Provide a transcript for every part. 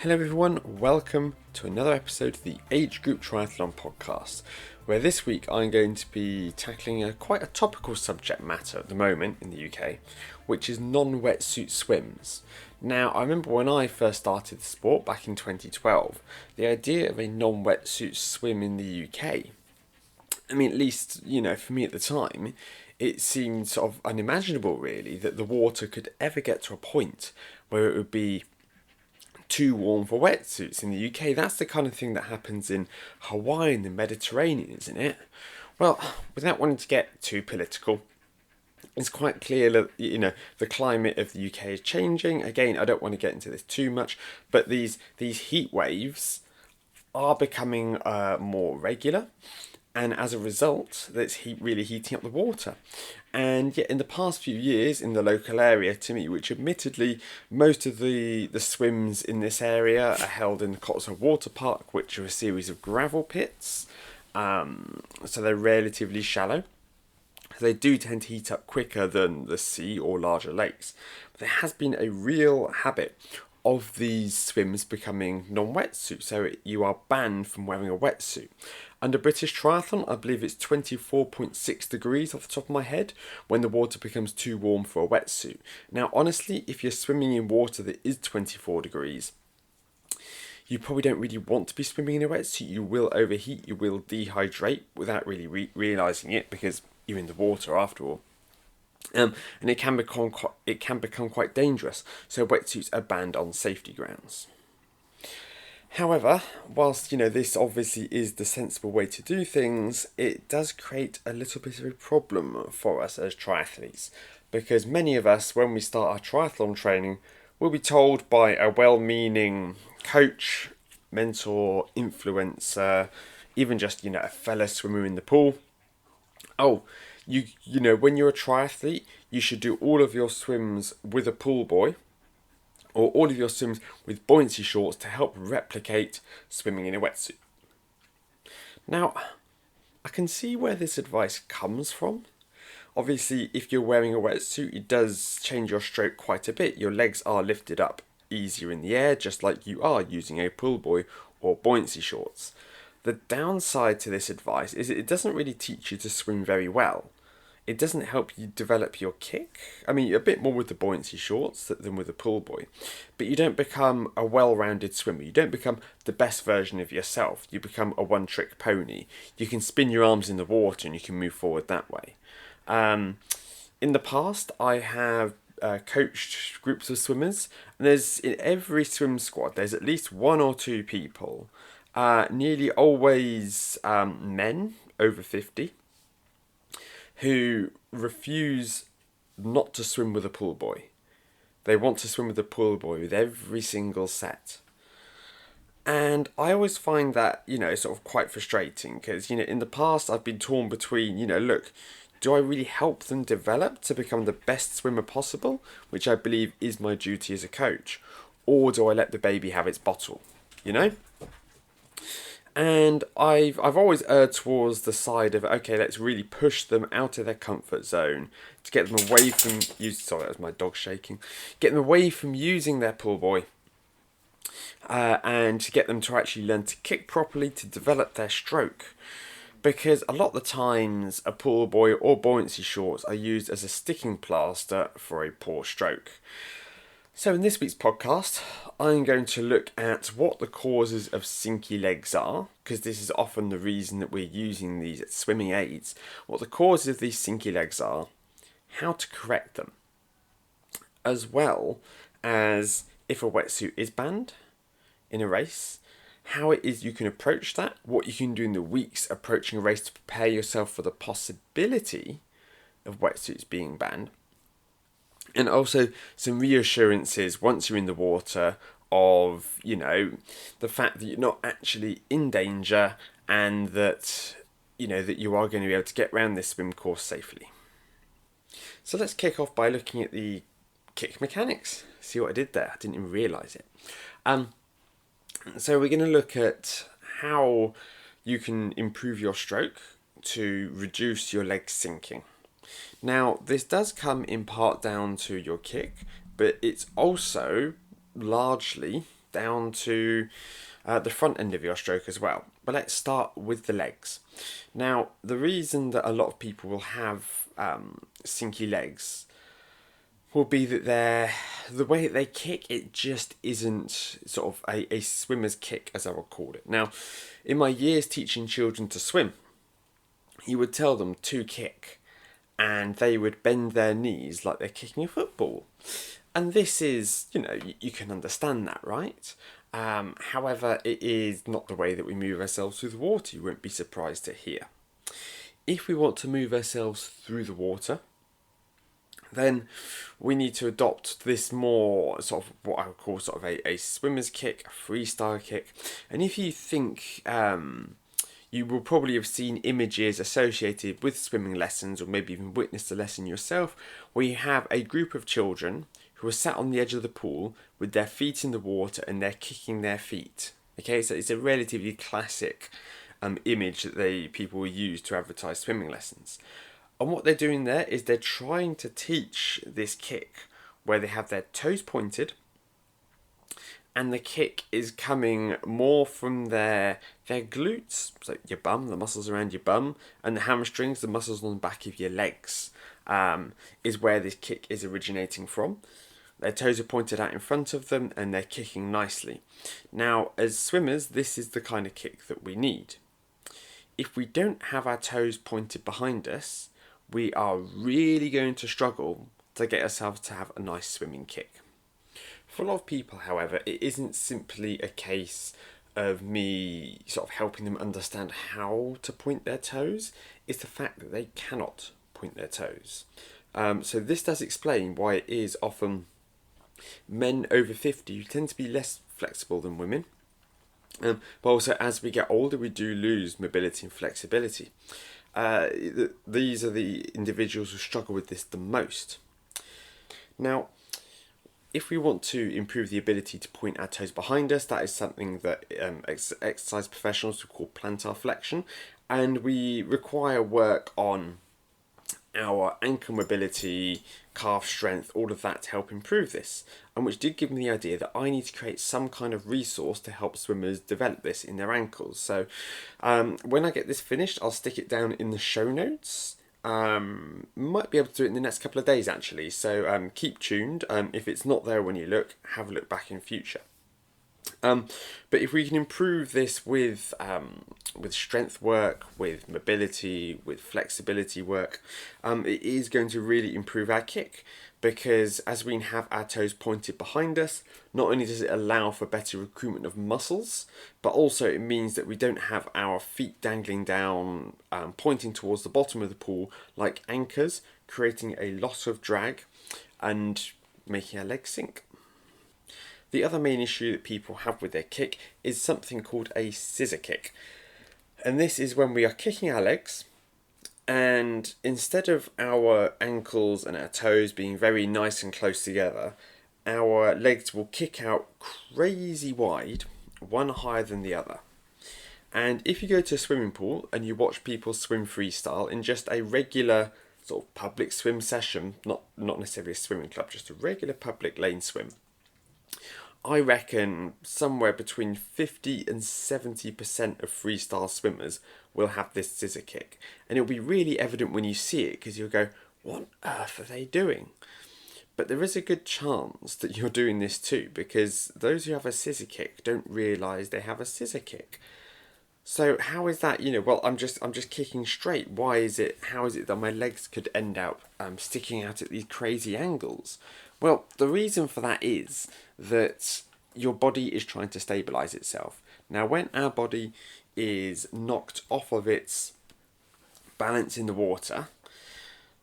Hello everyone, welcome to another episode of the Age Group Triathlon podcast, where this week I'm going to be tackling quite a topical subject matter at the moment in the UK, which is non-wetsuit swims. Now, I remember when I first started the sport back in 2012, the idea of a non-wetsuit swim in the UK, at least, for me at the time, it seemed sort of unimaginable really that the water could ever get to a point where it would be too warm for wetsuits in the UK. That's the kind of thing that happens in Hawaii and the Mediterranean, isn't it? Well, without wanting to get too political, it's quite clear that the climate of the UK is changing. Again, I don't want to get into this too much, but these heat waves are becoming more regular, and as a result, that's heat really heating up the water. And yet in the past few years in the local area to me, which admittedly most of the swims in this area are held in the Cotswold Water Park, which are a series of gravel pits, so they're relatively shallow. They do tend to heat up quicker than the sea or larger lakes. But there has been a real habit of these swims becoming non-wetsuit, so you are banned from wearing a wetsuit. Under British Triathlon, I believe it's 24.6 degrees off the top of my head when the water becomes too warm for a wetsuit. Now, honestly, if you're swimming in water that is 24 degrees, you probably don't really want to be swimming in a wetsuit. You will overheat, you will dehydrate without really realising it because you're in the water after all. And it can become quite dangerous, so wetsuits are banned on safety grounds. However, whilst this obviously is the sensible way to do things, it does create a little bit of a problem for us as triathletes, because many of us, when we start our triathlon training, will be told by a well-meaning coach, mentor, influencer, even just a fella swimmer in the pool. Oh, when you're a triathlete, you should do all of your swims with a pool boy, or all of your swims with buoyancy shorts to help replicate swimming in a wetsuit. Now, I can see where this advice comes from. Obviously, if you're wearing a wetsuit, it does change your stroke quite a bit. Your legs are lifted up easier in the air, just like you are using a pool boy or buoyancy shorts. The downside to this advice is it doesn't really teach you to swim very well. It doesn't help you develop your kick. A bit more with the buoyancy shorts than with the pool boy. But you don't become a well-rounded swimmer. You don't become the best version of yourself. You become a one-trick pony. You can spin your arms in the water and you can move forward that way. In the past, I have coached groups of swimmers. And in every swim squad, there's at least one or two people, nearly always men over 50, who refuse not to swim with a pool boy. They want to swim with a pool boy with every single set. And I always find that, sort of quite frustrating because, in the past I've been torn between, look, do I really help them develop to become the best swimmer possible, which I believe is my duty as a coach, or do I let the baby have its bottle, And I've always erred towards the side of, okay, let's really push them out of their comfort zone to get them away from sorry, that was my dog shaking. Get them away from using their pool boy, and to get them to actually learn to kick properly, to develop their stroke. Because a lot of the times, a pool boy or buoyancy shorts are used as a sticking plaster for a poor stroke. So in this week's podcast, I'm going to look at what the causes of sinky legs are, because this is often the reason that we're using these as swimming aids, what the causes of these sinky legs are, how to correct them, as well as if a wetsuit is banned in a race, how it is you can approach that, what you can do in the weeks approaching a race to prepare yourself for the possibility of wetsuits being banned, and also some reassurances once you're in the water of, the fact that you're not actually in danger and that, that you are going to be able to get around this swim course safely. So let's kick off by looking at the kick mechanics. See what I did there? I didn't even realise it. So we're going to look at how you can improve your stroke to reduce your leg sinking. Now, this does come in part down to your kick, but it's also largely down to the front end of your stroke as well. But let's start with the legs. Now, the reason that a lot of people will have sinky legs will be that the way that they kick, it just isn't sort of a swimmer's kick, as I would call it. Now, in my years teaching children to swim, you would tell them to kick, and they would bend their knees like they're kicking a football. And this is, you can understand that, right? However, it is not the way that we move ourselves through the water, you won't be surprised to hear. If we want to move ourselves through the water, then we need to adopt this more sort of what I would call sort of a swimmer's kick, a freestyle kick. And if you think, you will probably have seen images associated with swimming lessons, or maybe even witnessed a lesson yourself, where you have a group of children who are sat on the edge of the pool with their feet in the water and they're kicking their feet. Okay, so it's a relatively classic image that people will use to advertise swimming lessons. And what they're doing there is they're trying to teach this kick where they have their toes pointed and the kick is coming more from their glutes, so your bum, the muscles around your bum, and the hamstrings, the muscles on the back of your legs, is where this kick is originating from. Their toes are pointed out in front of them and they're kicking nicely. Now, as swimmers, this is the kind of kick that we need. If we don't have our toes pointed behind us, we are really going to struggle to get ourselves to have a nice swimming kick. For a lot of people, however, it isn't simply a case of me sort of helping them understand how to point their toes. It's the fact that they cannot point their toes. So this does explain why it is often men over 50 who tend to be less flexible than women. But also as we get older, we do lose mobility and flexibility. These are the individuals who struggle with this the most. Now, if we want to improve the ability to point our toes behind us, that is something that exercise professionals will call plantar flexion, and we require work on our ankle mobility, calf strength, all of that to help improve this, and which did give me the idea that I need to create some kind of resource to help swimmers develop this in their ankles. So when I get this finished, I'll stick it down in the show notes. Might be able to do it in the next couple of days actually, so keep tuned. If it's not there when you look, have a look back in future. But if we can improve this with strength work, with mobility, with flexibility work, it is going to really improve our kick, because as we have our toes pointed behind us, not only does it allow for better recruitment of muscles, but also it means that we don't have our feet dangling down, pointing towards the bottom of the pool like anchors, creating a lot of drag and making our legs sink. The other main issue that people have with their kick is something called a scissor kick. And this is when we are kicking our legs, and instead of our ankles and our toes being very nice and close together, our legs will kick out crazy wide, one higher than the other. And if you go to a swimming pool and you watch people swim freestyle in just a regular sort of public swim session, not necessarily a swimming club, just a regular public lane swim, I reckon somewhere between 50 and 70% of freestyle swimmers will have this scissor kick. And it'll be really evident when you see it, because you'll go, what on earth are they doing? But there is a good chance that you're doing this too, because those who have a scissor kick don't realise they have a scissor kick. So how is that, well, I'm just kicking straight. How is it that my legs could end up sticking out at these crazy angles? Well, the reason for that is that your body is trying to stabilise itself. Now, when our body is knocked off of its balance in the water,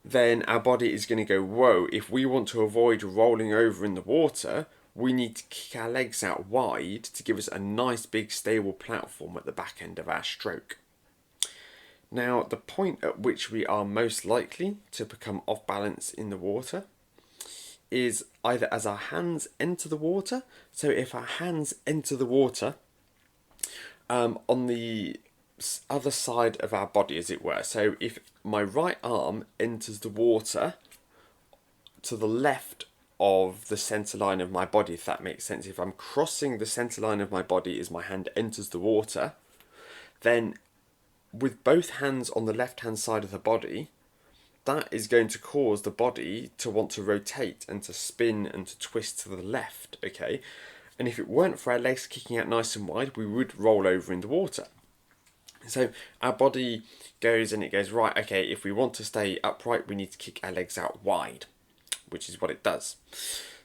then our body is going to go, whoa, if we want to avoid rolling over in the water, we need to kick our legs out wide to give us a nice big stable platform at the back end of our stroke. Now, the point at which we are most likely to become off balance in the water is either as our hands enter the water. So if our hands enter the water on the other side of our body, as it were. So if my right arm enters the water to the left of the center line of my body, if that makes sense. If I'm crossing the center line of my body as my hand enters the water, then with both hands on the left hand side of the body, that is going to cause the body to want to rotate and to spin and to twist to the left, okay? And if it weren't for our legs kicking out nice and wide, we would roll over in the water. So our body goes and it goes, right, okay, if we want to stay upright, we need to kick our legs out wide, which is what it does.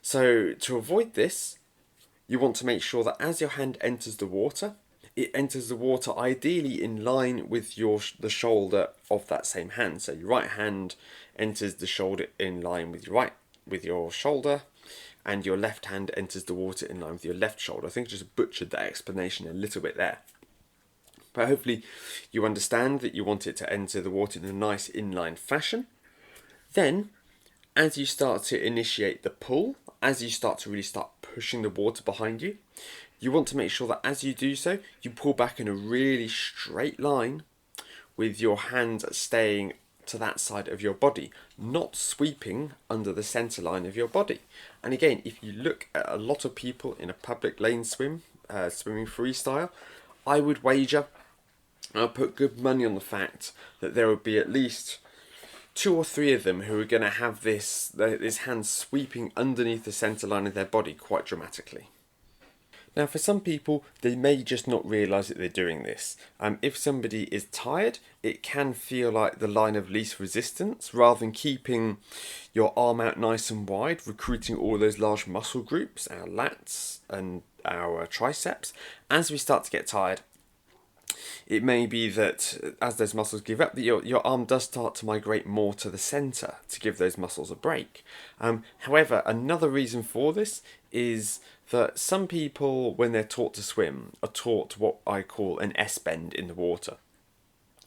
So to avoid this, you want to make sure that as your hand enters the water, it enters the water ideally in line with the shoulder of that same hand. So your right hand enters the shoulder in line with your shoulder, and your left hand enters the water in line with your left shoulder. I think I just butchered that explanation a little bit there. But hopefully you understand that you want it to enter the water in a nice inline fashion. Then, as you start to initiate the pull, as you start to really start pushing the water behind you, you want to make sure that as you do so, you pull back in a really straight line with your hand staying to that side of your body, not sweeping under the center line of your body. And again, if you look at a lot of people in a public lane swim, swimming freestyle, I would wager, I'll put good money on the fact that there would be at least 2 or 3 of them who are going to have this hand sweeping underneath the center line of their body quite dramatically. Now, for some people, they may just not realise that they're doing this. If somebody is tired, it can feel like the line of least resistance. Rather than keeping your arm out nice and wide, recruiting all those large muscle groups, our lats and our triceps, as we start to get tired, it may be that as those muscles give up, that your arm does start to migrate more to the centre to give those muscles a break. However, another reason for this is that some people, when they're taught to swim, are taught what I call an S-bend in the water,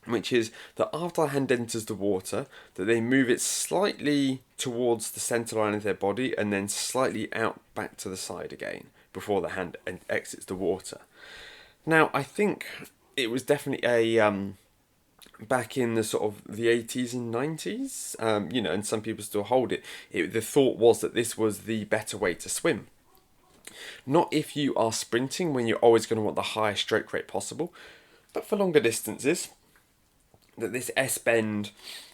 which is that after the hand enters the water, that they move it slightly towards the centre line of their body and then slightly out back to the side again before the hand exits the water. Now, I think it was definitely a back in the sort of the 80s and 90s, and some people still hold it. The thought was that this was the better way to swim. Not if you are sprinting, when you're always going to want the highest stroke rate possible, but for longer distances, that this S-bend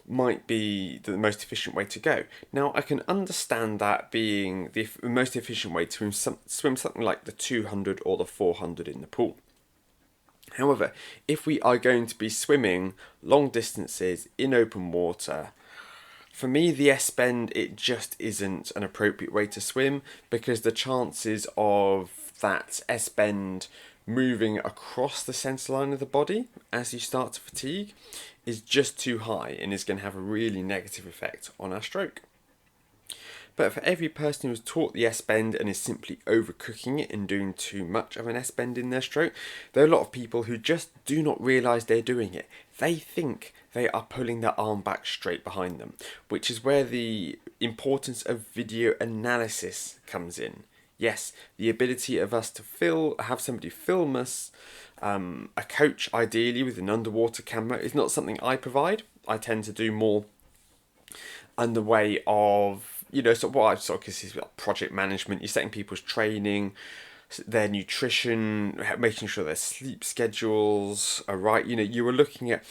might be the most efficient way to go. Now, I can understand that being the most efficient way to swim something like the 200 or the 400 in the pool. However, if we are going to be swimming long distances in open water, for me, the S-bend, it just isn't an appropriate way to swim, because the chances of that S-bend moving across the centre line of the body as you start to fatigue is just too high and is going to have a really negative effect on our stroke. But for every person who's taught the S-bend and is simply overcooking it and doing too much of an S-bend in their stroke, there are a lot of people who just do not realise they're doing it. They think they are pulling their arm back straight behind them, which is where the importance of video analysis comes in. Yes, the ability of us to have somebody film us, a coach ideally with an underwater camera, is not something I provide. I tend to do more in the way of, what I sort of consider project management. You're setting people's training, their nutrition, making sure their sleep schedules are right. You are looking at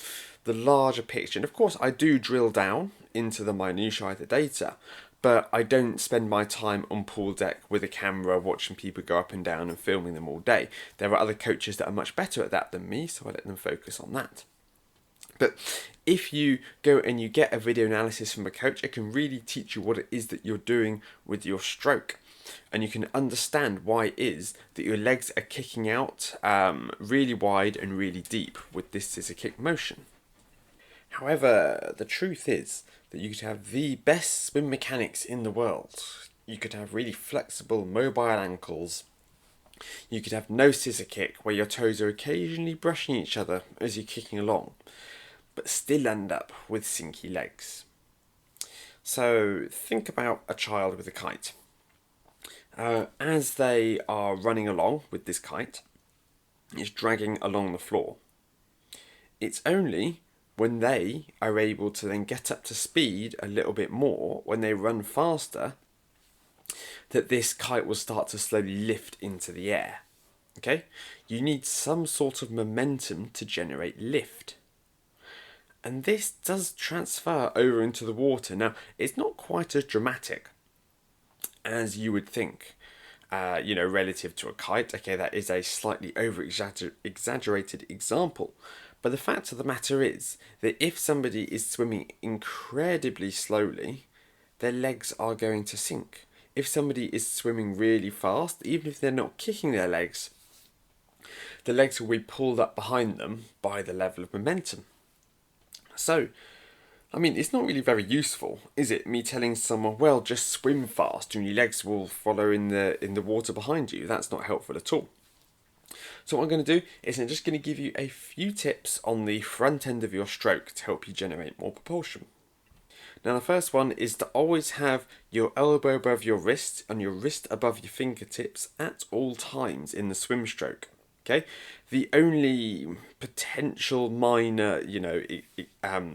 the larger picture. And of course, I do drill down into the minutiae of the data, but I don't spend my time on pool deck with a camera watching people go up and down and filming them all day. There are other coaches that are much better at that than me, so I let them focus on that. But if you go and you get a video analysis from a coach, it can really teach you what it is that you're doing with your stroke. And you can understand why it is that your legs are kicking out really wide and really deep with this scissor kick motion. However, the truth is that you could have the best swim mechanics in the world. You could have really flexible, mobile ankles. You could have no scissor kick, where your toes are occasionally brushing each other as you're kicking along, but still end up with sinky legs. So think about a child with a kite. As they are running along with this kite, it's dragging along the floor. It's only when they are able to then get up to speed a little bit more, when they run faster, that this kite will start to slowly lift into the air. Okay? You need some sort of momentum to generate lift. And this does transfer over into the water. Now, it's not quite as dramatic as you would think, relative to a kite. Okay, that is a slightly exaggerated example. But the fact of the matter is that if somebody is swimming incredibly slowly, their legs are going to sink. If somebody is swimming really fast, even if they're not kicking their legs, the legs will be pulled up behind them by the level of momentum. So, it's not really very useful, is it? Me telling someone, well, just swim fast and your legs will follow in the water behind you. That's not helpful at all. So what I'm going to do is I'm just going to give you a few tips on the front end of your stroke to help you generate more propulsion. Now the first one is to always have your elbow above your wrist and your wrist above your fingertips at all times in the swim stroke. Okay, the only potential minor,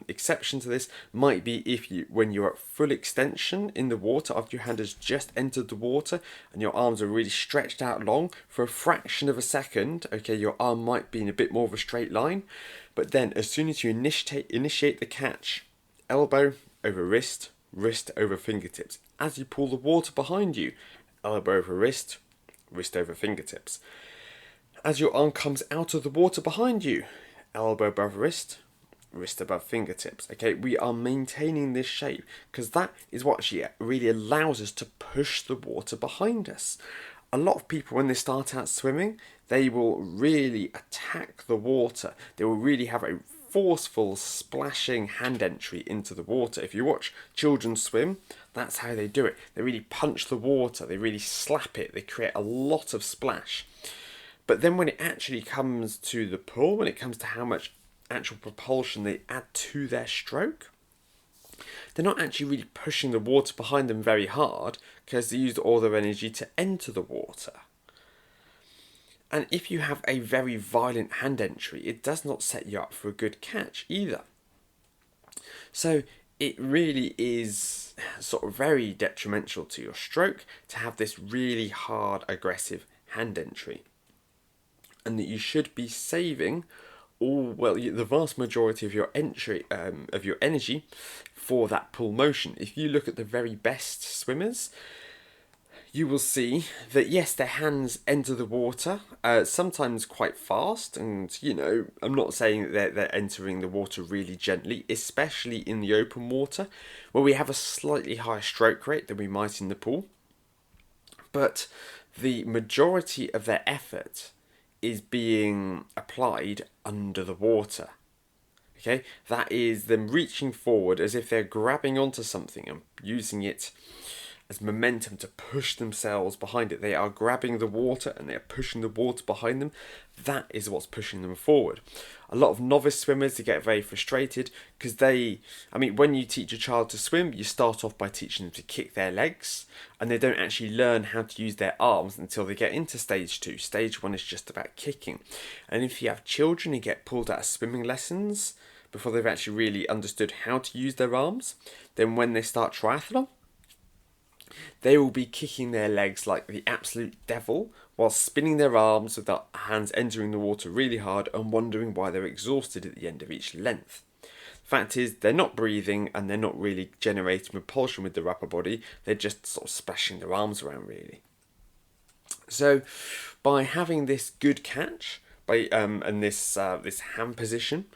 exception to this might be when you're at full extension in the water after your hand has just entered the water and your arms are really stretched out long for a fraction of a second. Okay, your arm might be in a bit more of a straight line, but then as soon as you initiate the catch, elbow over wrist, wrist over fingertips. As you pull the water behind you, elbow over wrist, wrist over fingertips. As your arm comes out of the water behind you, elbow above wrist, wrist above fingertips. Okay, we are maintaining this shape because that is what actually really allows us to push the water behind us. A lot of people, when they start out swimming, they will really attack the water. They will really have a forceful splashing hand entry into the water. If you watch children swim, that's how they do it. They really punch the water, they really slap it, they create a lot of splash. But then when it actually comes to the pull, when it comes to how much actual propulsion they add to their stroke, they're not actually really pushing the water behind them very hard because they used all their energy to enter the water. And if you have a very violent hand entry, it does not set you up for a good catch either. So it really is sort of very detrimental to your stroke to have this really hard, aggressive hand entry. And that you should be saving the vast majority of your energy for that pull motion. If you look at the very best swimmers, you will see that yes, their hands enter the water, sometimes quite fast, and I'm not saying that they're entering the water really gently, especially in the open water, where we have a slightly higher stroke rate than we might in the pool. But the majority of their effort is being applied under the water. Okay, that is them reaching forward as if they're grabbing onto something and using it as momentum to push themselves behind it. They are grabbing the water and they are pushing the water behind them. That is what's pushing them forward. A lot of novice swimmers, they get very frustrated because when you teach a child to swim, you start off by teaching them to kick their legs and they don't actually learn how to use their arms until they get into stage 2. Stage 1 is just about kicking. And if you have children who get pulled out of swimming lessons before they've actually really understood how to use their arms, then when they start triathlon, they will be kicking their legs like the absolute devil while spinning their arms with their hands entering the water really hard and wondering why they're exhausted at the end of each length. The fact is, they're not breathing and they're not really generating propulsion with their upper body. They're just sort of splashing their arms around really. So by having this good catch and this hand position,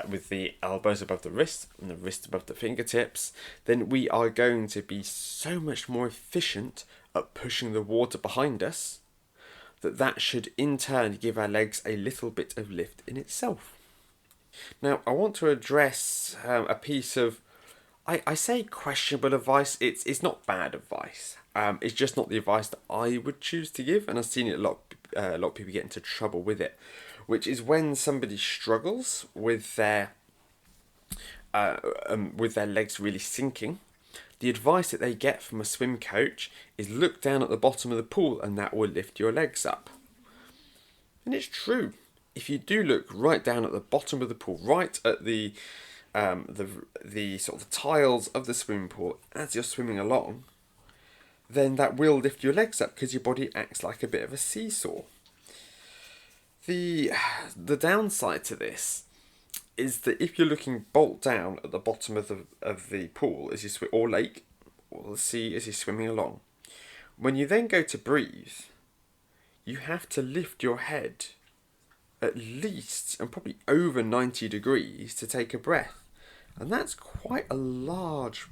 with the elbows above the wrist and the wrist above the fingertips, then we are going to be so much more efficient at pushing the water behind us that should in turn give our legs a little bit of lift in itself. Now, I want to address a piece of, I say questionable advice. It's not bad advice. It's just not the advice that I would choose to give, and I've seen it a lot of people get into trouble with it, which is when somebody struggles with their legs really sinking. The advice that they get from a swim coach is look down at the bottom of the pool and that will lift your legs up. And it's true. If you do look right down at the bottom of the pool, right at the sort of tiles of the swimming pool as you're swimming along, then that will lift your legs up because your body acts like a bit of a seesaw. The downside to this is that if you're looking bolt down at the bottom of the pool as you swim, or lake, or the sea as you're swimming along, when you then go to breathe, you have to lift your head at least and probably over 90 degrees to take a breath. And that's quite a large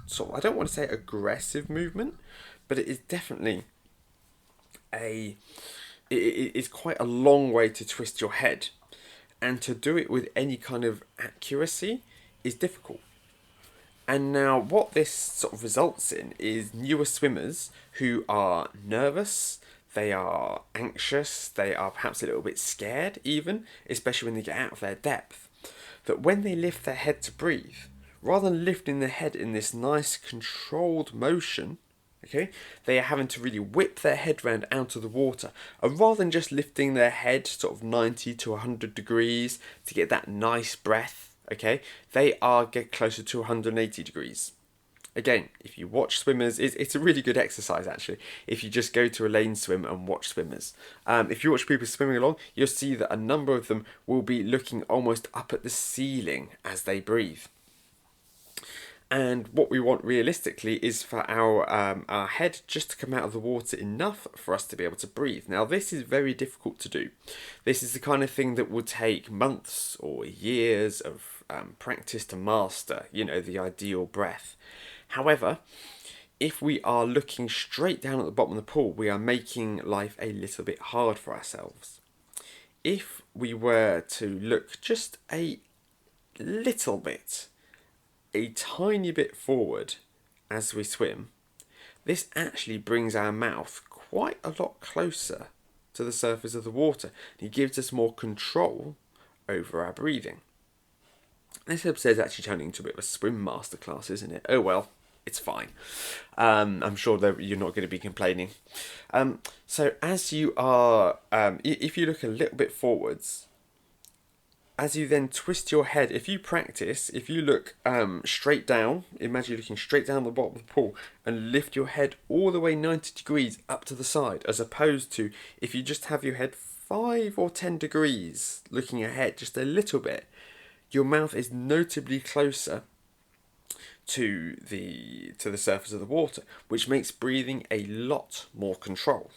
sort of, I don't want to say aggressive movement, but it is definitely it is quite a long way to twist your head. And to do it with any kind of accuracy is difficult. And now what this sort of results in is newer swimmers who are nervous, they are anxious, they are perhaps a little bit scared even, especially when they get out of their depth, that when they lift their head to breathe, rather than lifting their head in this nice controlled motion, okay, they are having to really whip their head round out of the water. And rather than just lifting their head sort of 90 to 100 degrees to get that nice breath, okay, they are get closer to 180 degrees. Again, if you watch swimmers, it's a really good exercise actually. If you just go to a lane swim and watch swimmers. If you watch people swimming along, you'll see that a number of them will be looking almost up at the ceiling as they breathe. And what we want realistically is for our head just to come out of the water enough for us to be able to breathe. Now this is very difficult to do. This is the kind of thing that will take months or years of practice to master, the ideal breath. However, if we are looking straight down at the bottom of the pool, we are making life a little bit hard for ourselves. If we were to look just a little bit, a tiny bit forward as we swim, this actually brings our mouth quite a lot closer to the surface of the water. It gives us more control over our breathing. This episode is actually turning into a bit of a swim masterclass, isn't it? Oh well, it's fine. I'm sure that you're not going to be complaining. So as you are, if you look a little bit forwards, as you then twist your head, if you practice, if you look straight down, imagine you're looking straight down the bottom of the pool and lift your head all the way 90 degrees up to the side, as opposed to if you just have your head 5 or 10 degrees looking ahead just a little bit, your mouth is notably closer to the surface of the water, which makes breathing a lot more controlled.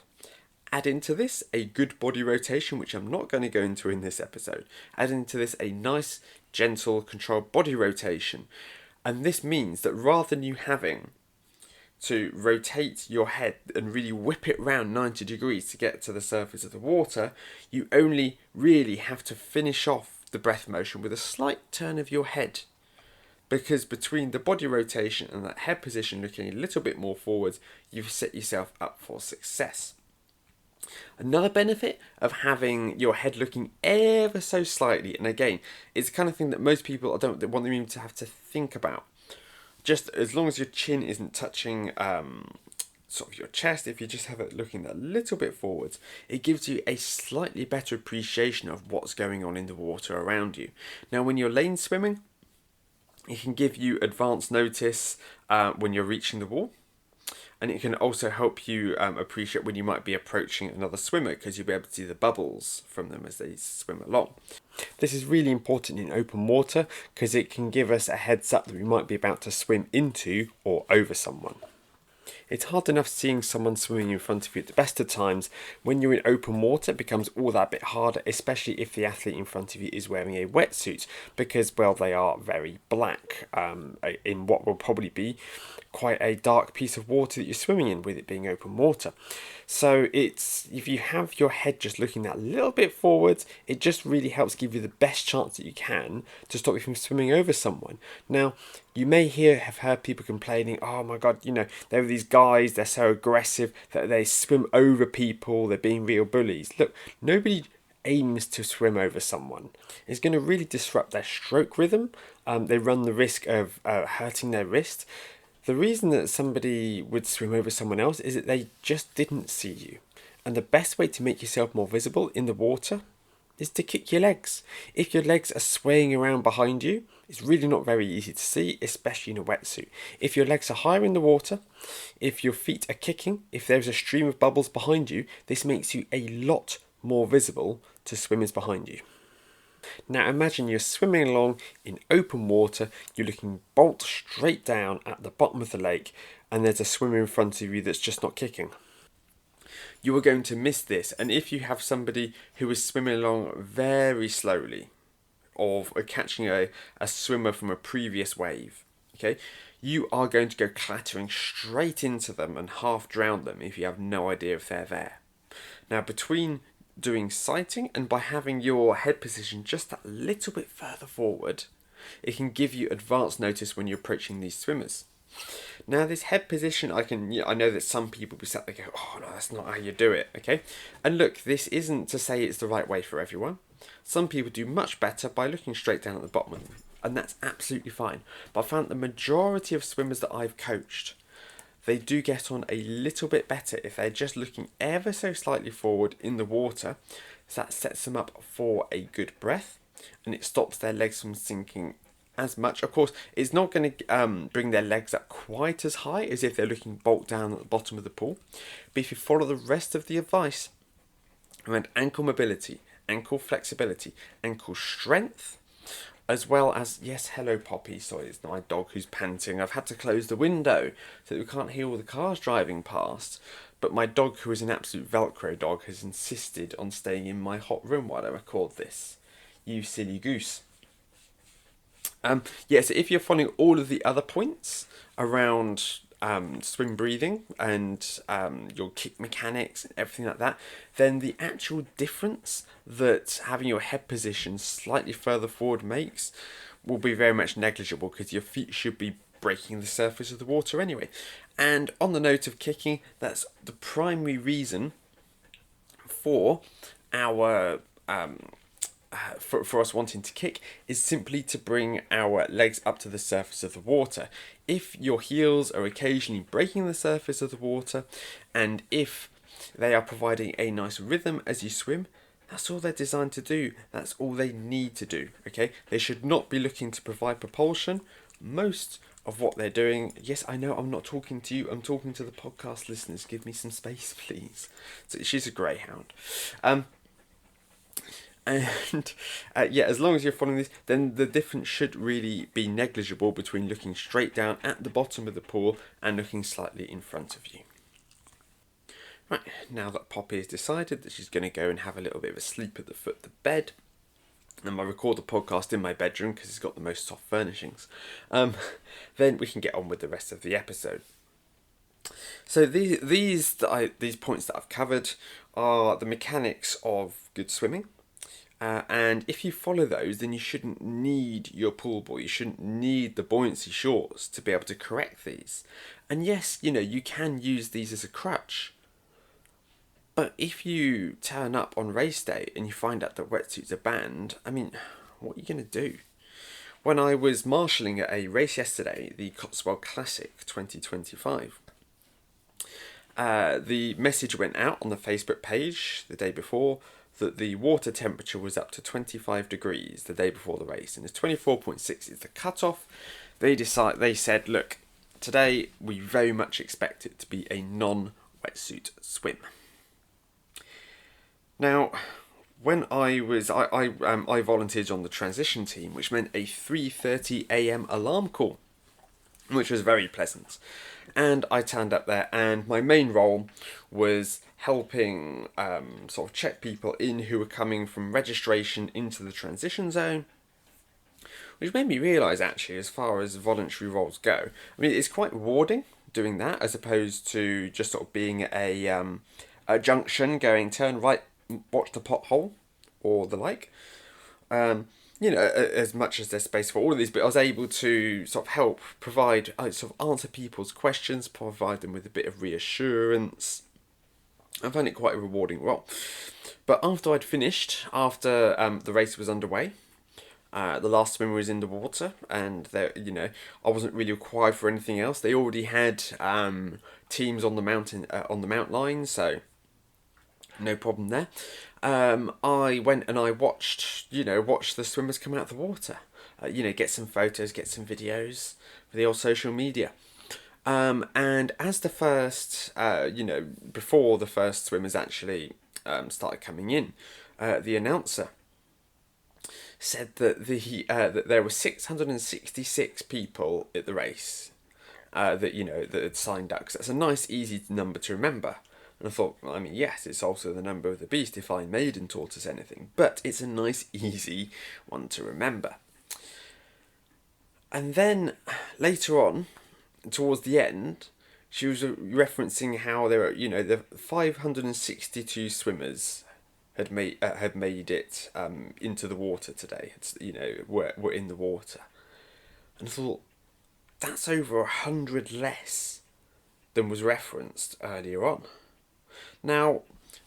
Add into this a good body rotation, which I'm not going to go into in this episode. Add into this a nice, gentle, controlled body rotation. And this means that rather than you having to rotate your head and really whip it round 90 degrees to get to the surface of the water, you only really have to finish off the breath motion with a slight turn of your head. Because between the body rotation and that head position looking a little bit more forwards, you've set yourself up for success. Another benefit of having your head looking ever so slightly, and again, it's the kind of thing that most people don't want them even to have to think about. Just as long as your chin isn't touching sort of your chest, if you just have it looking a little bit forwards, it gives you a slightly better appreciation of what's going on in the water around you. Now, when you're lane swimming, it can give you advance notice when you're reaching the wall. And it can also help you appreciate when you might be approaching another swimmer, because you'll be able to see the bubbles from them as they swim along. This is really important in open water because it can give us a heads up that we might be about to swim into or over someone. It's hard enough seeing someone swimming in front of you at the best of times. When you're in open water, it becomes all that bit harder, especially if the athlete in front of you is wearing a wetsuit, because, well, they are very black in what will probably be quite a dark piece of water that you're swimming in, with it being open water. So if you have your head just looking that little bit forwards, it just really helps give you the best chance that you can to stop you from swimming over someone. Now, you may have heard people complaining, oh my god, there are these guys, they're so aggressive that they swim over people, they're being real bullies. Look, nobody aims to swim over someone. It's going to really disrupt their stroke rhythm. They run the risk of hurting their wrist. The reason that somebody would swim over someone else is that they just didn't see you. And the best way to make yourself more visible in the water is to kick your legs. If your legs are swaying around behind you, it's really not very easy to see, especially in a wetsuit. If your legs are higher in the water, if your feet are kicking, if there's a stream of bubbles behind you, this makes you a lot more visible to swimmers behind you. Now imagine you're swimming along in open water, you're looking bolt straight down at the bottom of the lake, and there's a swimmer in front of you that's just not kicking. You are going to miss this, and if you have somebody who is swimming along very slowly, or catching a swimmer from a previous wave, okay, you are going to go clattering straight into them and half drown them if you have no idea if they're there. Now, between doing sighting and by having your head position just a little bit further forward, it can give you advance notice when you're approaching these swimmers. Now, this head position, I know that some people will be sat there go, oh no, that's not how you do it, okay? And look, this isn't to say it's the right way for everyone. Some people do much better by looking straight down at the bottom of them, and that's absolutely fine. But I found the majority of swimmers that I've coached, they do get on a little bit better if they're just looking ever so slightly forward in the water. So that sets them up for a good breath, and it stops their legs from sinking as much. Of course, it's not going to bring their legs up quite as high as if they're looking bolt down at the bottom of the pool. But if you follow the rest of the advice around ankle mobility, ankle flexibility, ankle strength, as well as, yes, hello Poppy, sorry, it's my dog who's panting. I've had to close the window so that we can't hear all the cars driving past. But my dog, who is an absolute Velcro dog, has insisted on staying in my hot room while I record this. You silly goose. So if you're following all of the other points around swim breathing and your kick mechanics and everything like that, then the actual difference that having your head position slightly further forward makes will be very much negligible, because your feet should be breaking the surface of the water anyway. And on the note of kicking, that's the primary reason for our for us wanting to kick, is simply to bring our legs up to the surface of the water. If your heels are occasionally breaking the surface of the water, and if they are providing a nice rhythm as you swim, that's all they're designed to do. That's all they need to do, okay? They should not be looking to provide propulsion. Most of what they're doing, yes, I know I'm not talking to you, I'm talking to the podcast listeners. Give me some space, please. So she's a greyhound. And as long as you're following this, then the difference should really be negligible between looking straight down at the bottom of the pool and looking slightly in front of you. Right, now that Poppy has decided that she's going to go and have a little bit of a sleep at the foot of the bed, and I record the podcast in my bedroom because it's got the most soft furnishings, then we can get on with the rest of the episode. So these points that I've covered are the mechanics of good swimming. And if you follow those, then you shouldn't need your pool buoy. You shouldn't need the buoyancy shorts to be able to correct these. And yes, you can use these as a crutch. But if you turn up on race day and you find out that wetsuits are banned, what are you going to do? When I was marshalling at a race yesterday, the Cotswold Classic 2025, the message went out on the Facebook page the day before that the water temperature was up to 25 degrees the day before the race, and it's 24.6 is the cutoff. They said, look, today we very much expect it to be a non-wetsuit swim. Now, when I volunteered on the transition team, which meant a 3:30 a.m. alarm call, which was very pleasant. And I turned up there, and my main role was helping sort of check people in who were coming from registration into the transition zone, which made me realise, actually, as far as voluntary roles go, it's quite rewarding doing that, as opposed to just sort of being at a junction going turn right, watch the pothole, or the like. As much as there's space for all of these, but I was able to sort of help provide, sort of answer people's questions, provide them with a bit of reassurance. I found it quite a rewarding role. But after I'd finished, after the race was underway, the last swimmer was in the water, and I wasn't really required for anything else. They already had teams on the mountain, on the mountain line, so No problem there. I went and I watched, watched the swimmers come out of the water. Get some photos, get some videos for the old social media. And as the first, before the first swimmers actually started coming in, the announcer said that that there were 666 people at the race that had signed up, because that's a nice, easy number to remember. And I thought, well, I mean, yes, it's also the number of the beast if Iron Maiden taught us anything, but it's a nice, easy one to remember. And then later on, towards the end, she was referencing how there were, the 562 swimmers had made it into the water today. Were in the water, and I thought that's over 100 less than was referenced earlier on. Now,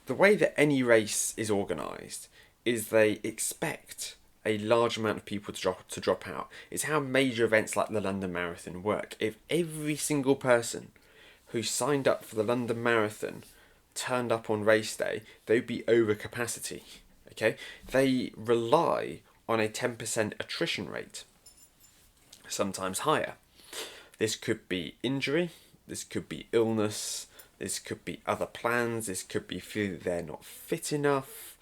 the way that any race is organised is they expect a large amount of people to drop out. It's how major events like the London Marathon work. If every single person who signed up for the London Marathon turned up on race day, they'd be over capacity. Okay, they rely on a 10% attrition rate, sometimes higher. This could be injury, this could be illness, this could be other plans, this could be feeling they're not fit enough.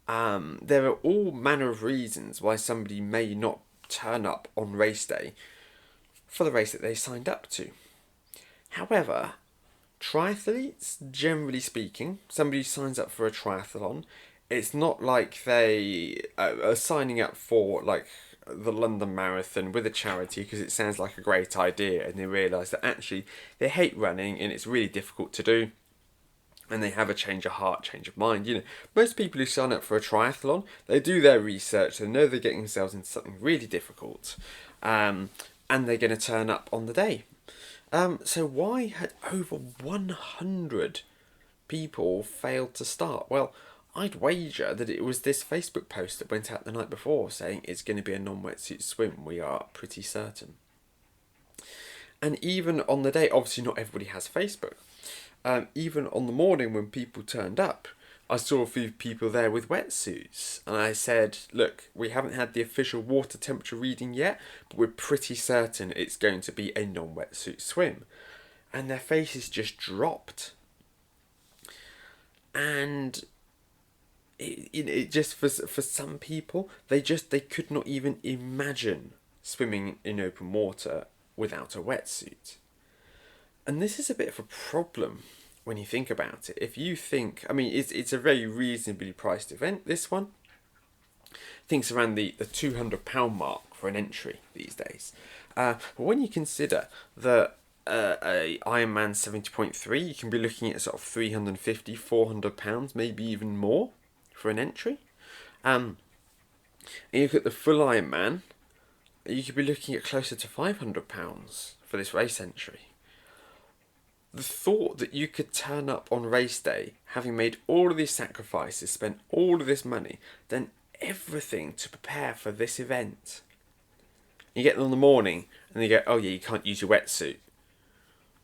There are all manner of reasons why somebody may not turn up on race day for the race that they signed up to. However, triathletes, generally speaking, somebody who signs up for a triathlon, it's not like they are signing up for like the London Marathon with a charity because it sounds like a great idea, and they realise that actually they hate running and it's really difficult to do, and they have a change of heart, change of mind. Most people who sign up for a triathlon, they do their research, they know they're getting themselves into something really difficult, and they're going to turn up on the day. So why had over 100 people failed to start? Well, I'd wager that it was this Facebook post that went out the night before saying it's going to be a non-wetsuit swim. We are pretty certain. And even on the day, obviously not everybody has Facebook. Even on the morning when people turned up, I saw a few people there with wetsuits. And I said, look, we haven't had the official water temperature reading yet, but we're pretty certain it's going to be a non-wetsuit swim. And their faces just dropped. And it just, for some people, they could not even imagine swimming in open water without a wetsuit. And this is a bit of a problem when you think about it. If you think, I mean, it's a very reasonably priced event, this one. I think it's around the £200 mark for an entry these days. But when you consider that a Ironman 70.3, you can be looking at sort of £350, £400, maybe even more for an entry. And you look at the full Ironman, you could be looking at closer to £500 for this race entry. The thought that you could turn up on race day, having made all of these sacrifices, spent all of this money, done everything to prepare for this event. You get there in the morning and you go, oh yeah, you can't use your wetsuit.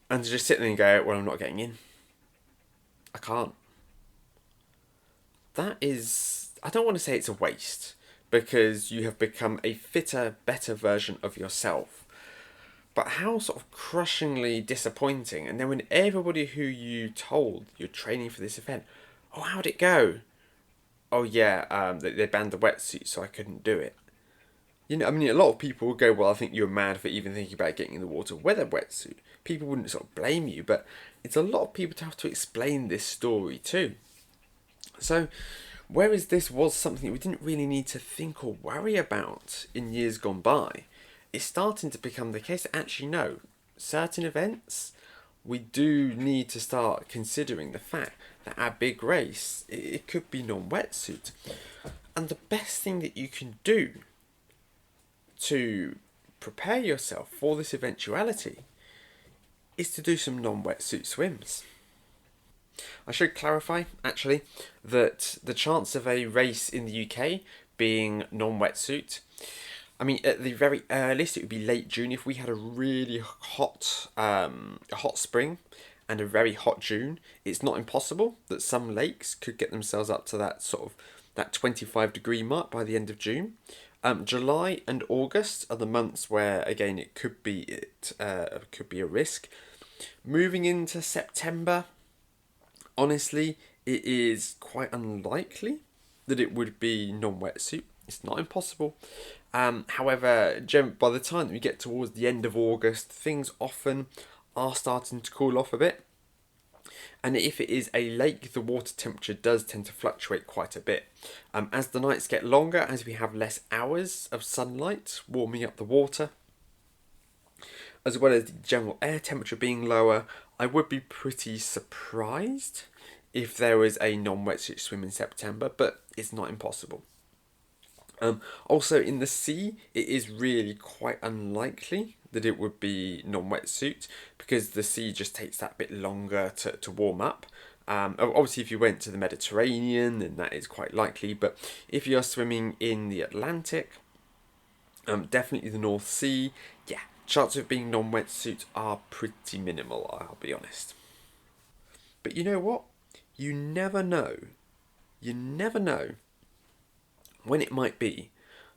And to just sit there and go, well, I'm not getting in. I can't. That is, I don't want to say it's a waste, because you have become a fitter, better version of yourself. But how sort of crushingly disappointing. And then when everybody who you told you're training for this event, oh, how'd it go? Oh yeah, they banned the wetsuit, so I couldn't do it. I mean, a lot of people will go, well, I think you're mad for even thinking about getting in the water with a wetsuit. People wouldn't sort of blame you, but it's a lot of people to have to explain this story too. So, whereas this was something we didn't really need to think or worry about in years gone by, it's starting to become the case that actually no, certain events, we do need to start considering the fact that our big race, it could be non-wetsuit. And the best thing that you can do to prepare yourself for this eventuality is to do some non-wetsuit swims. I should clarify, actually, that the chance of a race in the UK being non-wetsuit, I mean, at the very earliest, it would be late June if we had a really hot spring and a very hot June, it's not impossible that some lakes could get themselves up to that sort of that 25-degree mark by the end of June. July and August are the months where, again, it could be a risk. Moving into September, honestly, it is quite unlikely that it would be non-wetsuit. It's not impossible. However, by the time that we get towards the end of August, things often are starting to cool off a bit. And if it is a lake, the water temperature does tend to fluctuate quite a bit. As the nights get longer, as we have less hours of sunlight warming up the water, as well as the general air temperature being lower, I would be pretty surprised if there was a non-wetsuit swim in September, but it's not impossible. Also, in the sea, it is really quite unlikely that it would be non-wetsuit because the sea just takes that bit longer to warm up. Obviously, if you went to the Mediterranean, then that is quite likely. But if you're swimming in the Atlantic, definitely the North Sea, yeah, chances of being non-wetsuit are pretty minimal, I'll be honest. But you know what? You never know. You never know when it might be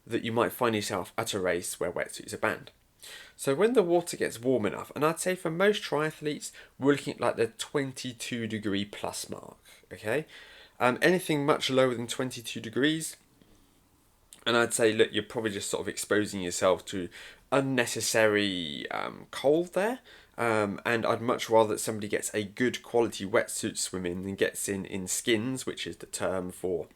that you might find yourself at a race where wetsuits are banned. So when the water gets warm enough, and I'd say for most triathletes, we're looking at like the 22 degree plus mark, okay? Anything much lower than 22 degrees, and I'd say, look, you're probably just sort of exposing yourself to unnecessary cold there. And I'd much rather that somebody gets a good quality wetsuit swimming than gets in skins, which is the term for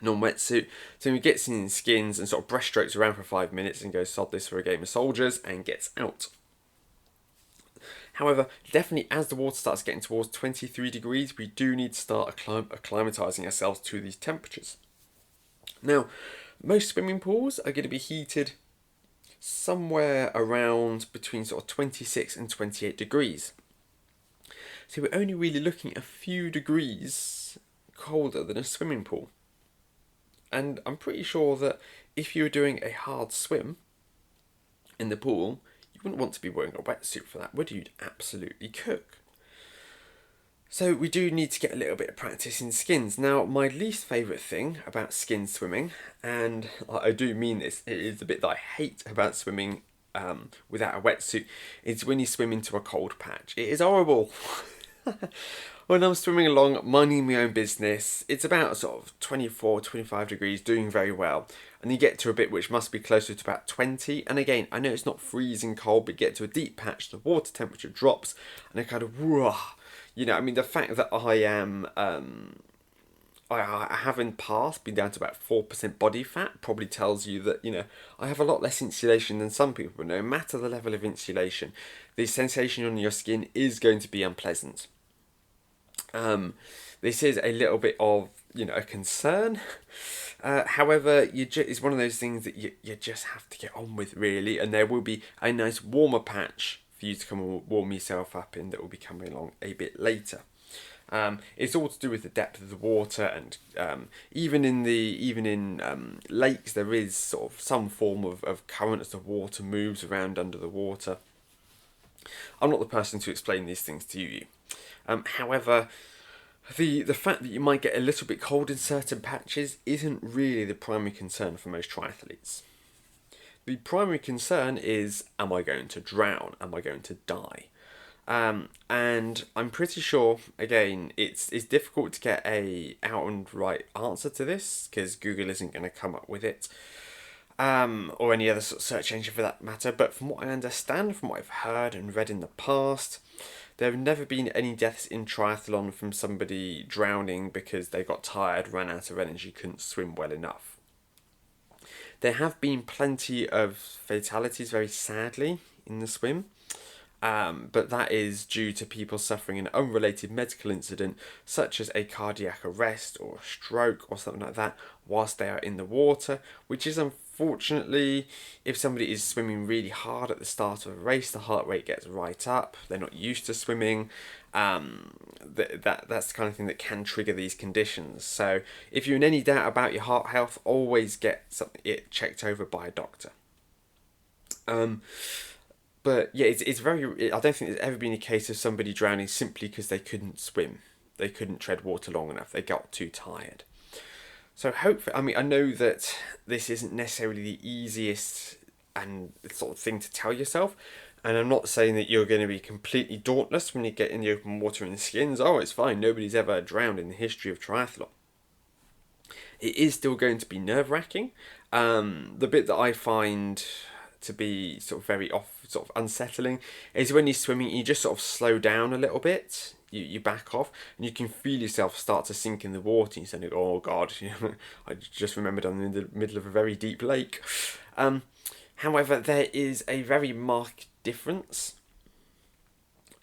non-wetsuit. So he gets in skins and sort of breaststrokes around for 5 minutes and goes, sod this for a game of soldiers, and gets out. However, definitely as the water starts getting towards 23 degrees, we do need to start acclimatising ourselves to these temperatures. Now, most swimming pools are going to be heated somewhere around between sort of 26 and 28 degrees. So we're only really looking at a few degrees colder than a swimming pool. And I'm pretty sure that if you were doing a hard swim in the pool, you wouldn't want to be wearing a wetsuit for that, would you? You'd absolutely cook. So we do need to get a little bit of practice in skins. Now, my least favourite thing about skin swimming, and I do mean this, it is the bit that I hate about swimming without a wetsuit, is when you swim into a cold patch. It is horrible. When I'm swimming along, minding my own business, it's about sort of 24, 25 degrees, doing very well. And you get to a bit which must be closer to about 20. And again, I know it's not freezing cold, but you get to a deep patch, the water temperature drops, and it kind of, whoa. You know, I mean, the fact that I am, I have in the past been down to about 4% body fat probably tells you that, you know, I have a lot less insulation than some people. No matter the level of insulation, the sensation on your skin is going to be unpleasant. This is a little bit of, you know, a concern. However, it's one of those things that you just have to get on with, really, and there will be a nice warmer patch for you to come and warm yourself up in that will be coming along a bit later. It's all to do with the depth of the water, and even in lakes there is sort of some form of current as the water moves around under the water. I'm not the person to explain these things to you. However, the fact that you might get a little bit cold in certain patches isn't really the primary concern for most triathletes. The primary concern is, am I going to drown? Am I going to die? And I'm pretty sure, again, it's difficult to get a out and right answer to this because Google isn't going to come up with it, or any other sort of search engine for that matter. But from what I understand, from what I've heard and read in the past, there have never been any deaths in triathlon from somebody drowning because they got tired, ran out of energy, couldn't swim well enough. There have been plenty of fatalities, very sadly, in the swim. But that is due to people suffering an unrelated medical incident, such as a cardiac arrest or a stroke or something like that, whilst they are in the water, which is unfortunately, if somebody is swimming really hard at the start of a race, the heart rate gets right up, they're not used to swimming, that's the kind of thing that can trigger these conditions. So if you're in any doubt about your heart health, always get it checked over by a doctor. But yeah, it's very. I don't think there's ever been a case of somebody drowning simply because they couldn't swim, they couldn't tread water long enough, they got too tired. So hopefully, I mean, I know that this isn't necessarily the easiest and sort of thing to tell yourself, and I'm not saying that you're going to be completely dauntless when you get in the open water in the skins. Oh, it's fine. Nobody's ever drowned in the history of triathlon. It is still going to be nerve-wracking. The bit that I find to be sort of sort of unsettling is when you're swimming, you just sort of slow down a little bit. You back off, and you can feel yourself start to sink in the water. And you're saying, "Oh God!" I just remembered I'm in the middle of a very deep lake. However, there is a very marked difference,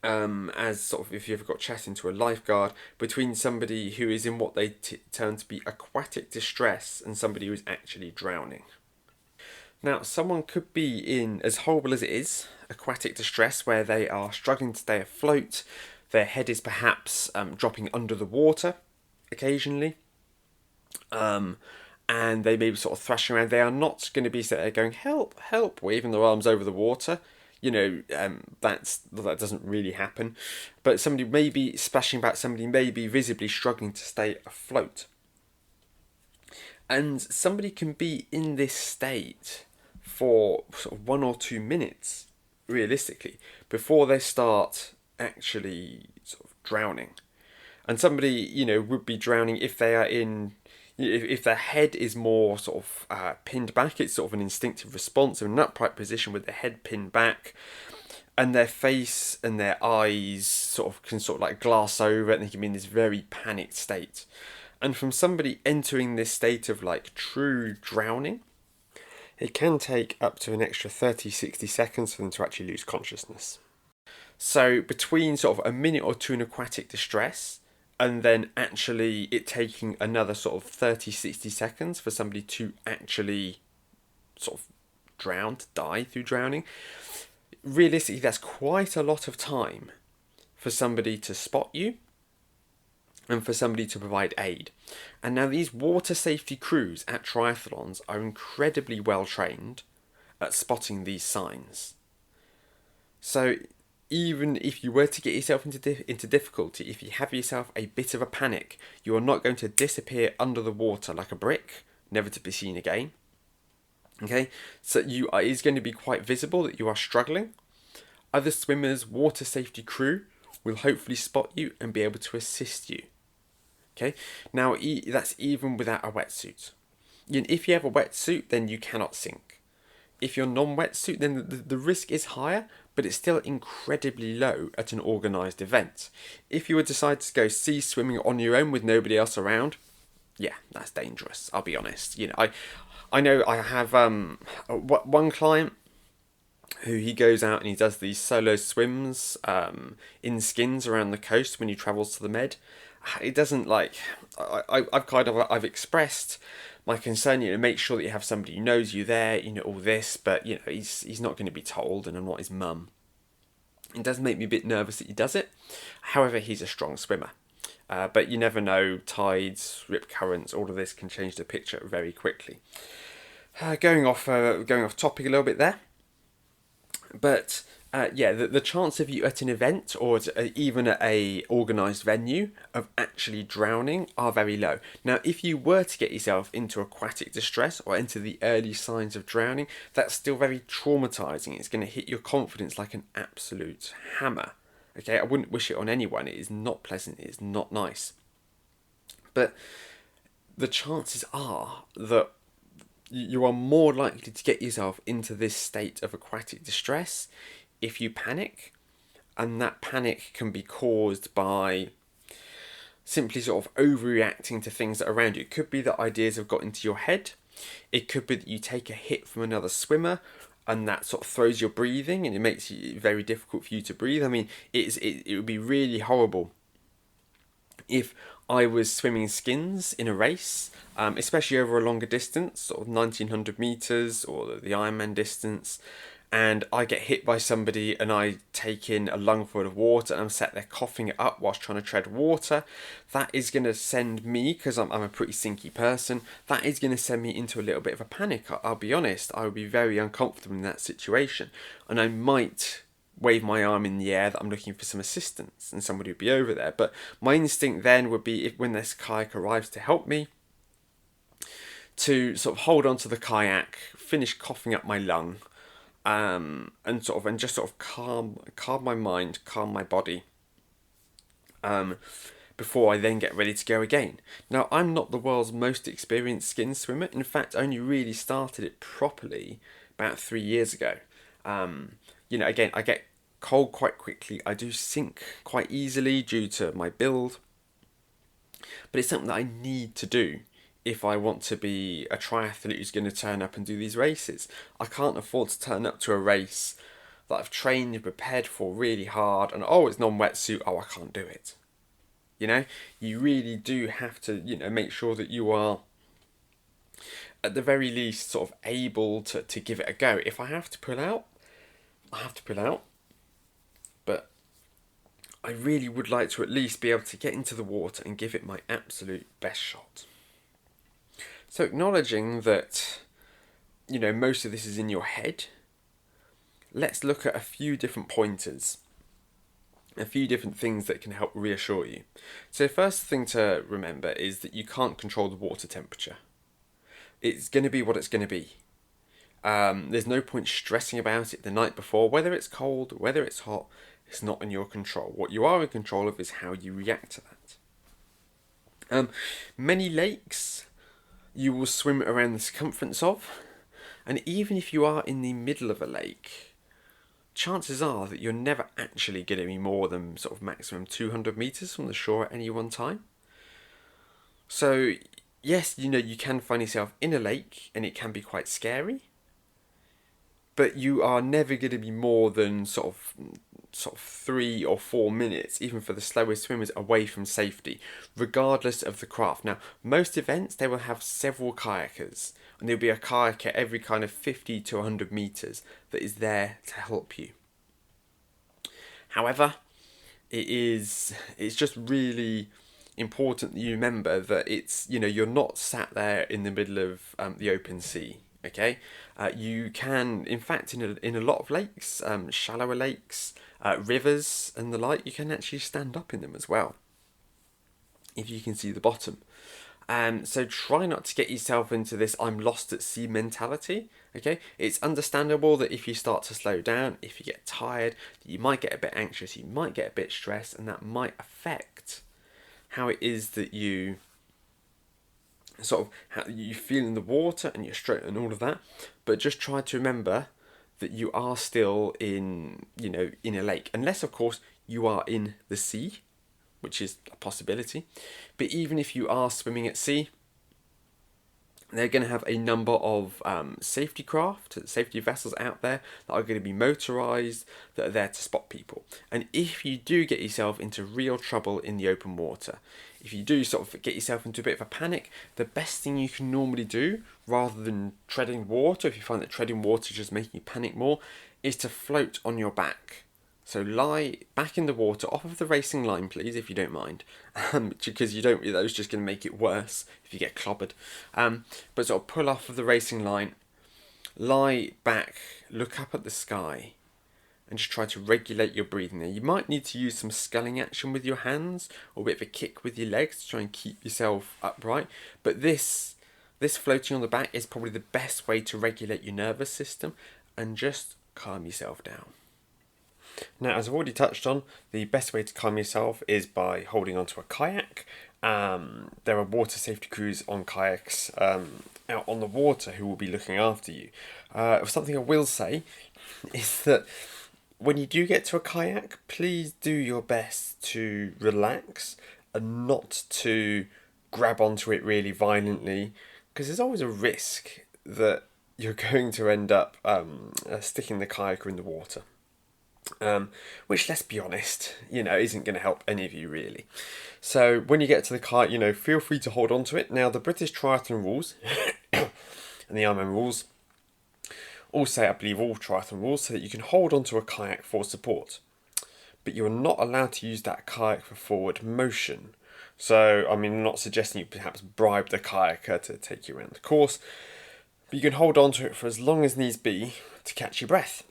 as sort of if you ever got chatting to a lifeguard, between somebody who is in what they term to be aquatic distress and somebody who is actually drowning. Now, someone could be in, as horrible as it is, aquatic distress, where they are struggling to stay afloat, their head is perhaps dropping under the water occasionally, and they may be sort of thrashing around. They are not going to be sitting there going, "Help, help," waving their arms over the water. That doesn't really happen. But somebody may be splashing about, somebody may be visibly struggling to stay afloat. And somebody can be in this state for sort of 1 or 2 minutes, realistically, before they start actually sort of drowning. And somebody, would be drowning if they are if their head is more sort of pinned back. It's sort of an instinctive response in an upright position with their head pinned back, and their face and their eyes can like glass over, and they can be in this very panicked state. And from somebody entering this state of like true drowning, it can take up to an extra 30-60 seconds for them to actually lose consciousness. So between sort of a minute or two in aquatic distress, and then actually it taking another sort of 30-60 seconds for somebody to actually sort of drown, to die through drowning, realistically that's quite a lot of time for somebody to spot you and for somebody to provide aid. And now these water safety crews at triathlons are incredibly well trained at spotting these signs. So even if you were to get yourself into difficulty, if you have yourself a bit of a panic, you are not going to disappear under the water like a brick, never to be seen again. Okay, so it is going to be quite visible that you are struggling. Other swimmers, water safety crew, will hopefully spot you and be able to assist you. Okay, now that's even without a wetsuit. If you have a wetsuit, then you cannot sink. If you're non-wetsuit, then the risk is higher, but it's still incredibly low at an organised event. If you would decide to go sea swimming on your own with nobody else around, yeah, that's dangerous. I'll be honest. I know I have one client who he goes out and he does these solo swims in skins around the coast when he travels to the Med. It doesn't I've expressed my concern, make sure that you have somebody who knows you there, all this, but he's not going to be told, and I'm not his mum. It does make me a bit nervous that he does it. However, he's a strong swimmer. But you never know, tides, rip currents, all of this can change the picture very quickly. Going off topic a little bit there. But the chance of you at an event or even at a organised venue of actually drowning are very low. Now, if you were to get yourself into aquatic distress or into the early signs of drowning, that's still very traumatising. It's going to hit your confidence like an absolute hammer. Okay, I wouldn't wish it on anyone. It is not pleasant. It is not nice. But the chances are that you are more likely to get yourself into this state of aquatic distress if you panic, and that panic can be caused by simply sort of overreacting to things that are around you. It could be that ideas have got into your head. It could be that you take a hit from another swimmer and that sort of throws your breathing and it makes it very difficult for you to breathe. I mean, it would be really horrible if I was swimming skins in a race, especially over a longer distance, sort of 1900 meters or the Ironman distance, and I get hit by somebody and I take in a lungful of water and I'm sat there coughing it up whilst trying to tread water, that is going to send me, because I'm a pretty sinky person, that is going to send me into a little bit of a panic. I'll be honest, I would be very uncomfortable in that situation, and I might wave my arm in the air that I'm looking for some assistance and somebody would be over there. But my instinct then would be, if when this kayak arrives to help me, to sort of hold on to the kayak, finish coughing up my lung, and just sort of calm my mind, calm my body, before I then get ready to go again. Now, I'm not the world's most experienced skin swimmer. In fact, I only really started it properly about 3 years ago. Again, I get cold quite quickly. I do sink quite easily due to my build, but it's something that I need to do if I want to be a triathlete who's going to turn up and do these races. I can't afford to turn up to a race that I've trained and prepared for really hard and, it's non-wetsuit, I can't do it. You really do have to, make sure that you are at the very least sort of able to give it a go. If I have to pull out, I have to pull out. But I really would like to at least be able to get into the water and give it my absolute best shot. So acknowledging that, most of this is in your head, let's look at a few different pointers, a few different things that can help reassure you. So first thing to remember is that you can't control the water temperature. It's going to be what it's going to be. There's no point stressing about it the night before. Whether it's cold, whether it's hot, it's not in your control. What you are in control of is how you react to that. Many lakes you will swim around the circumference of, and even if you are in the middle of a lake, chances are that you're never actually going to be more than sort of maximum 200 meters from the shore at any one time. So yes, you can find yourself in a lake and it can be quite scary, but you are never going to be more than sort of 3 or 4 minutes, even for the slowest swimmers, away from safety, regardless of the craft. Now, most events, they will have several kayakers, and there'll be a kayaker every kind of 50 to 100 meters that is there to help you. However, it's just really important that you remember that it's, you're not sat there in the middle of the open sea. Okay, you can, in fact, in a lot of lakes, shallower lakes, rivers and the like, you can actually stand up in them as well, if you can see the bottom. So try not to get yourself into this I'm lost at sea mentality. Okay, it's understandable that if you start to slow down, if you get tired, you might get a bit anxious, you might get a bit stressed, and that might affect how it is that you sort of how you feel in the water and your stroke and all of that. But just try to remember that you are still in a lake, unless of course you are in the sea, which is a possibility. But even if you are swimming at sea, they're going to have a number of safety craft, safety vessels out there that are going to be motorised, that are there to spot people. And if you do get yourself into real trouble in the open water, if you do sort of get yourself into a bit of a panic, the best thing you can normally do, rather than treading water, if you find that treading water is just making you panic more, is to float on your back. So lie back in the water, off of the racing line, please, if you don't mind, because those just going to make it worse if you get clobbered. But sort of pull off of the racing line, lie back, look up at the sky, and just try to regulate your breathing there. You might need to use some sculling action with your hands, or a bit of a kick with your legs to try and keep yourself upright. But this floating on the back is probably the best way to regulate your nervous system and just calm yourself down. Now, as I've already touched on, the best way to calm yourself is by holding onto a kayak. There are water safety crews on kayaks out on the water who will be looking after you. Something I will say is that when you do get to a kayak, please do your best to relax and not to grab onto it really violently, because there's always a risk that you're going to end up sticking the kayaker in the water. Which, let's be honest, isn't going to help any of you really. So when you get to the kayak, feel free to hold on to it. Now, the British triathlon rules and the Ironman rules Also, I believe all triathlon rules say that you can hold onto a kayak for support, but you're not allowed to use that kayak for forward motion. So, I mean, I'm not suggesting you perhaps bribe the kayaker to take you around the course, but you can hold on to it for as long as needs be to catch your breath.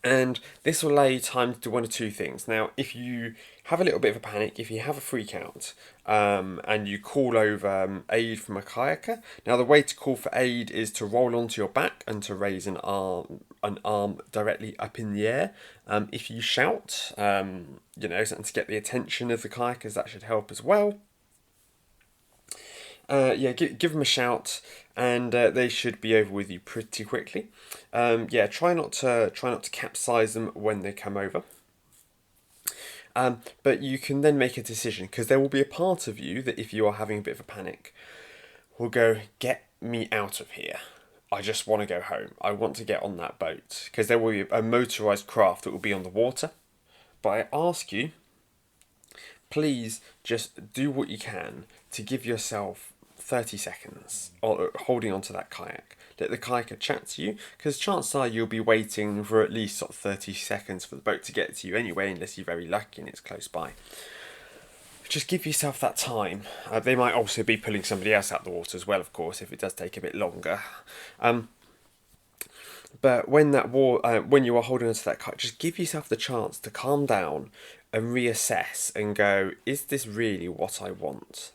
And this will allow you time to do one of two things. Now, if you have a little bit of a panic, if you have a freak out, and you call over aid from a kayaker. Now, the way to call for aid is to roll onto your back and to raise an arm directly up in the air. If you shout, something to get the attention of the kayakers, that should help as well. Give them a shout, and they should be over with you pretty quickly. Try not to capsize them when they come over. But you can then make a decision, because there will be a part of you that, if you are having a bit of a panic, will go, get me out of here. I just want to go home. I want to get on that boat, because there will be a motorised craft that will be on the water. But I ask you, please just do what you can to give yourself 30 seconds holding onto that kayak. Let the kayaker chat to you, because chances are you'll be waiting for at least 30 seconds for the boat to get to you anyway, unless you're very lucky and it's close by. Just give yourself that time. They might also be pulling somebody else out the water as well, of course, if it does take a bit longer. But when you are holding onto that kayak, just give yourself the chance to calm down and reassess and go, is this really what I want?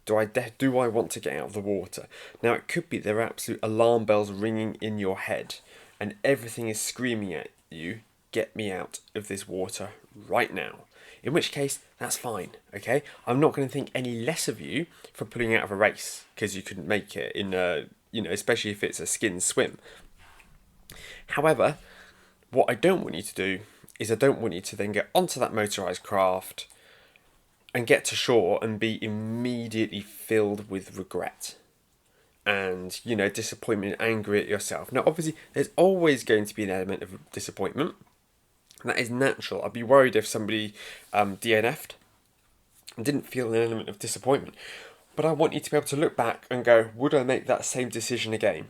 Do I want to get out of the water? Now, it could be there are absolute alarm bells ringing in your head and everything is screaming at you, get me out of this water right now. In which case, that's fine, okay? I'm not going to think any less of you for pulling out of a race because you couldn't make it especially if it's a skin swim. However, what I don't want you to do is I don't want you to then get onto that motorised craft and get to shore and be immediately filled with regret and, disappointment and anger at yourself. Now, obviously, there's always going to be an element of disappointment. And that is natural. I'd be worried if somebody DNF'd and didn't feel an element of disappointment. But I want you to be able to look back and go, would I make that same decision again?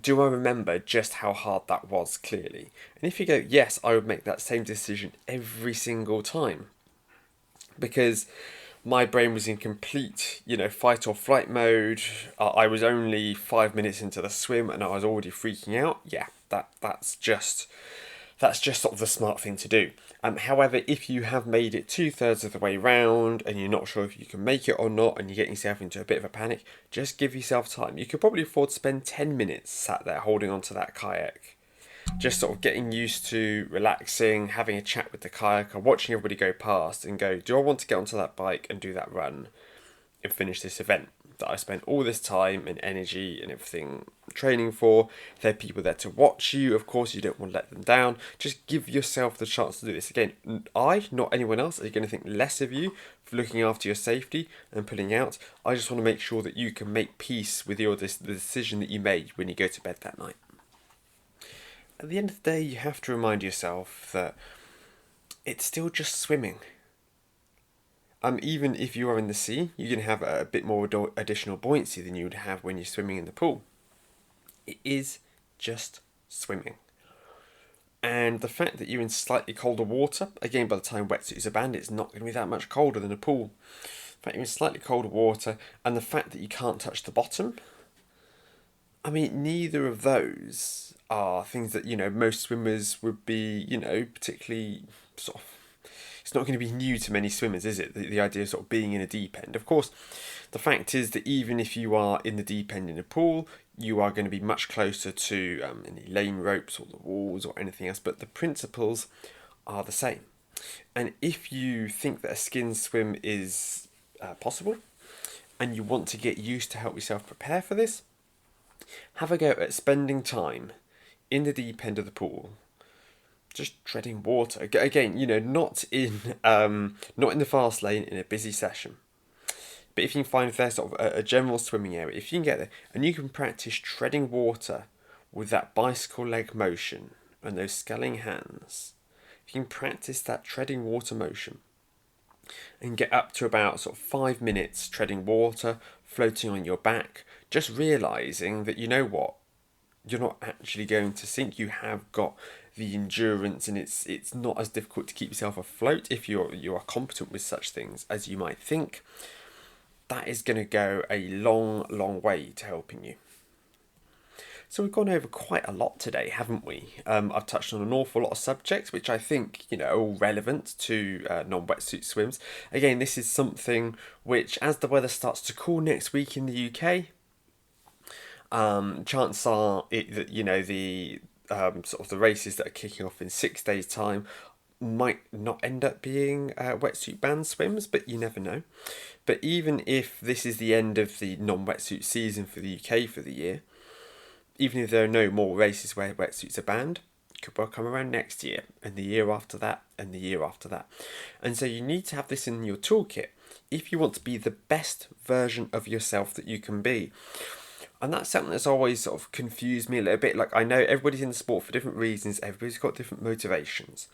Do I remember just how hard that was, clearly? And if you go, yes, I would make that same decision every single time, because my brain was in complete, fight or flight mode. I was only 5 minutes into the swim and I was already freaking out. Yeah, that's just sort of the smart thing to do. However, if you have made it 2/3 of the way round and you're not sure if you can make it or not and you're getting yourself into a bit of a panic, just give yourself time. You could probably afford to spend 10 minutes sat there holding onto that kayak, just sort of getting used to relaxing, having a chat with the kayaker, watching everybody go past and go, do I want to get onto that bike and do that run and finish this event that I spent all this time and energy and everything training for? There are people there to watch you. Of course, you don't want to let them down. Just give yourself the chance to do this. Again, not anyone else, are going to think less of you for looking after your safety and pulling out. I just want to make sure that you can make peace with the decision that you made when you go to bed that night. At the end of the day, you have to remind yourself that it's still just swimming. Even if you are in the sea, you're going to have a bit more additional buoyancy than you would have when you're swimming in the pool. It is just swimming. And the fact that you're in slightly colder water, again, by the time wetsuits are banned, it's not going to be that much colder than a pool. The fact you're in slightly colder water, and the fact that you can't touch the bottom, neither of those are things that, most swimmers would be, particularly sort of, it's not going to be new to many swimmers, is it? The idea of sort of being in a deep end. Of course, the fact is that even if you are in the deep end in a pool, you are going to be much closer to any lane ropes or the walls or anything else, but the principles are the same. And if you think that a skin swim is possible and you want to get used to help yourself prepare for this, have a go at spending time in the deep end of the pool, just treading water. Again, not in the fast lane in a busy session. But if you can find if there's sort of a general swimming area, if you can get there and you can practice treading water with that bicycle leg motion and those sculling hands, if you can practice that treading water motion and get up to about sort of 5 minutes treading water, floating on your back, just realising that, you're not actually going to sink. You have got the endurance, and it's not as difficult to keep yourself afloat if you are competent with such things as you might think. That is going to go a long way to helping you. So we've gone over quite a lot today, haven't we? I've touched on an awful lot of subjects, which I think, are all relevant to non-wetsuit swims. Again, this is something which, as the weather starts to cool next week in the UK, chances are the sort of the races that are kicking off in 6 days' time might not end up being wetsuit banned swims, but you never know. But even if this is the end of the non-wetsuit season for the UK for the year, even if there are no more races where wetsuits are banned, it could well come around next year, and the year after that, and the year after that. And so you need to have this in your toolkit if you want to be the best version of yourself that you can be. And that's something that's always sort of confused me a little bit. Like, I know everybody's in the sport for different reasons, everybody's got different motivations.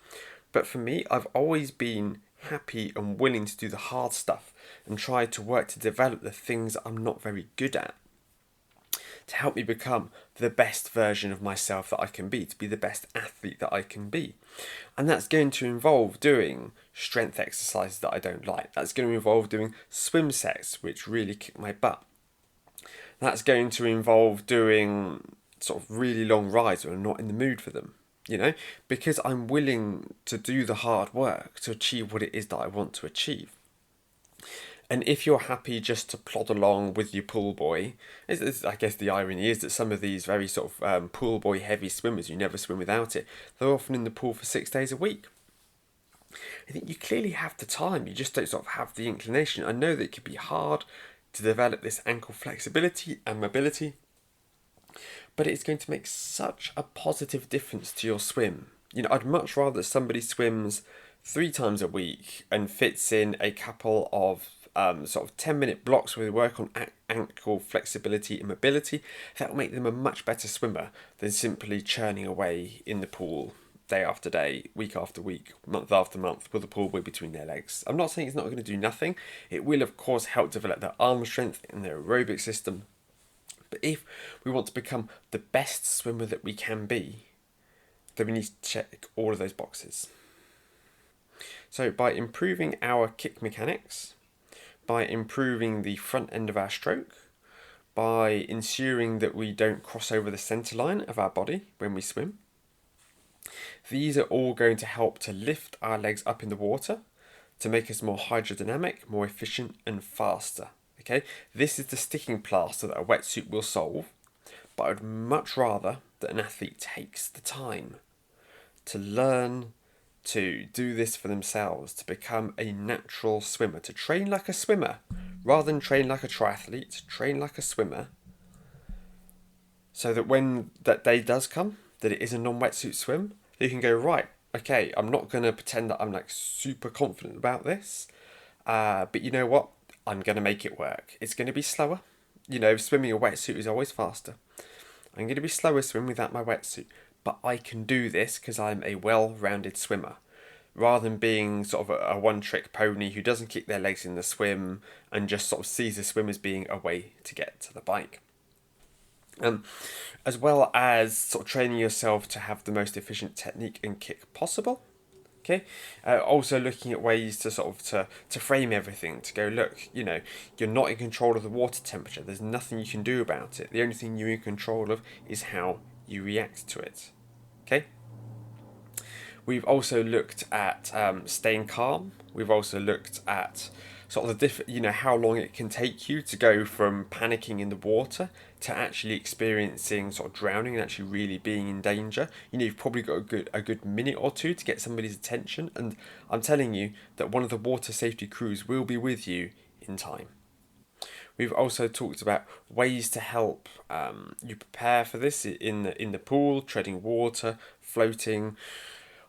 But for me, I've always been happy and willing to do the hard stuff and try to work to develop the things that I'm not very good at, to help me become the best version of myself that I can be, to be the best athlete that I can be. And that's going to involve doing strength exercises that I don't like. That's going to involve doing swim sets, which really kick my butt. That's going to involve doing sort of really long rides when I'm not in the mood for them, because I'm willing to do the hard work to achieve what it is that I want to achieve. And if you're happy just to plod along with your pool boy, I guess the irony is that some of these very sort of pool boy heavy swimmers, you never swim without it, they're often in the pool for 6 days a week. I think you clearly have the time, you just don't sort of have the inclination. I know that it can be hard to develop this ankle flexibility and mobility, but it's going to make such a positive difference to your swim. I'd much rather somebody swims 3 times a week and fits in a couple of sort of 10-minute blocks where they work on ankle flexibility and mobility. That will make them a much better swimmer than simply churning away in the pool day after day, week after week, month after month with a pool buoy between their legs. I'm not saying it's not going to do nothing. It will, of course, help develop their arm strength and their aerobic system. But if we want to become the best swimmer that we can be, then we need to check all of those boxes. So by improving our kick mechanics, by improving the front end of our stroke, by ensuring that we don't cross over the centre line of our body when we swim, these are all going to help to lift our legs up in the water, to make us more hydrodynamic, more efficient and faster. Okay, this is the sticking plaster that a wetsuit will solve, but I would much rather that an athlete takes the time to learn to do this for themselves, to become a natural swimmer, to train like a swimmer, rather than train like a triathlete, train like a swimmer, so that when that day does come, that it is a non-wetsuit swim, you can go, right, okay, I'm not going to pretend that I'm like super confident about this, but you know what, I'm going to make it work. It's going to be slower. Swimming a wetsuit is always faster. I'm going to be slower swimming without my wetsuit, but I can do this because I'm a well-rounded swimmer, rather than being sort of a one-trick pony who doesn't kick their legs in the swim and just sort of sees the swim as being a way to get to the bike. As well as sort of training yourself to have the most efficient technique and kick possible. Okay. Also looking at ways to sort of to frame everything, to go, look, you're not in control of the water temperature. There's nothing you can do about it. The only thing you're in control of is how you react to it. Okay. We've also looked at staying calm. We've also looked at sort of the how long it can take you to go from panicking in the water to actually experiencing sort of drowning and actually really being in danger. You've probably got a good minute or two to get somebody's attention, and I'm telling you that one of the water safety crews will be with you in time. We've also talked about ways to help you prepare for this in the pool, treading water, floating.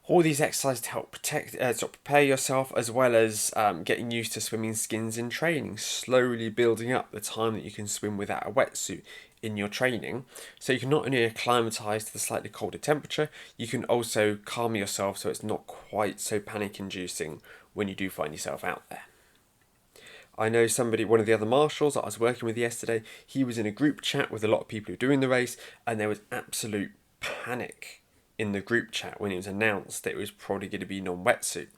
All these exercises to help prepare yourself, as well as getting used to swimming skins in training, slowly building up the time that you can swim without a wetsuit in your training. So you can not only acclimatise to the slightly colder temperature, you can also calm yourself so it's not quite so panic-inducing when you do find yourself out there. I know somebody, one of the other marshals that I was working with yesterday, he was in a group chat with a lot of people who are doing the race, and there was absolute panic in the group chat when it was announced that it was probably going to be non-wetsuit.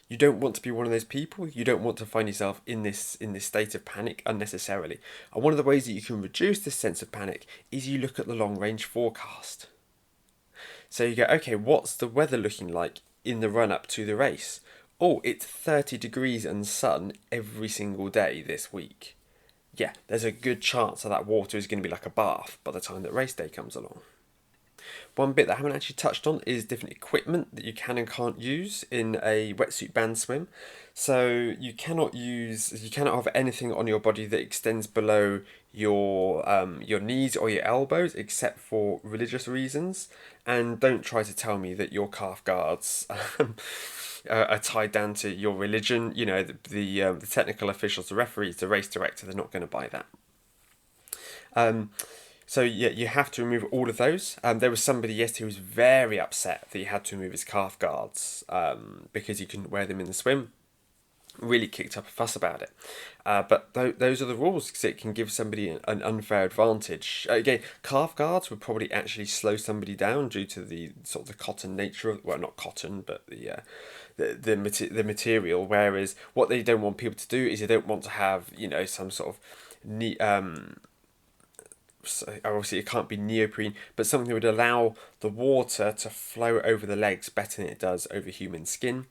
You don't want to be one of those people. You don't want to find yourself in this state of panic unnecessarily. And one of the ways that you can reduce this sense of panic is you look at the long range forecast. So you go, okay, what's the weather looking like in the run up to the race? Oh, it's 30 degrees and sun every single day this week. Yeah, there's a good chance that water is going to be like a bath by the time that race day comes along. One bit that I haven't actually touched on is different equipment that you can and can't use in a wetsuit band swim. So you cannot have anything on your body that extends below your knees or your elbows, except for religious reasons. And don't try to tell me that your calf guards are tied down to your religion. You know, the technical officials, the referees, the race director, they're not going to buy that. So yeah, you have to remove all of those. There was somebody yesterday who was very upset that he had to remove his calf guards because he couldn't wear them in the swim. Really kicked up a fuss about it. But those are the rules, because it can give somebody an unfair advantage. Again, calf guards would probably actually slow somebody down due to the sort of the cotton nature of, well, not cotton, but the material. Whereas what they don't want people to do is they don't want to have, you know, some sort of so obviously it can't be neoprene, but something that would allow the water to flow over the legs better than it does over human skin.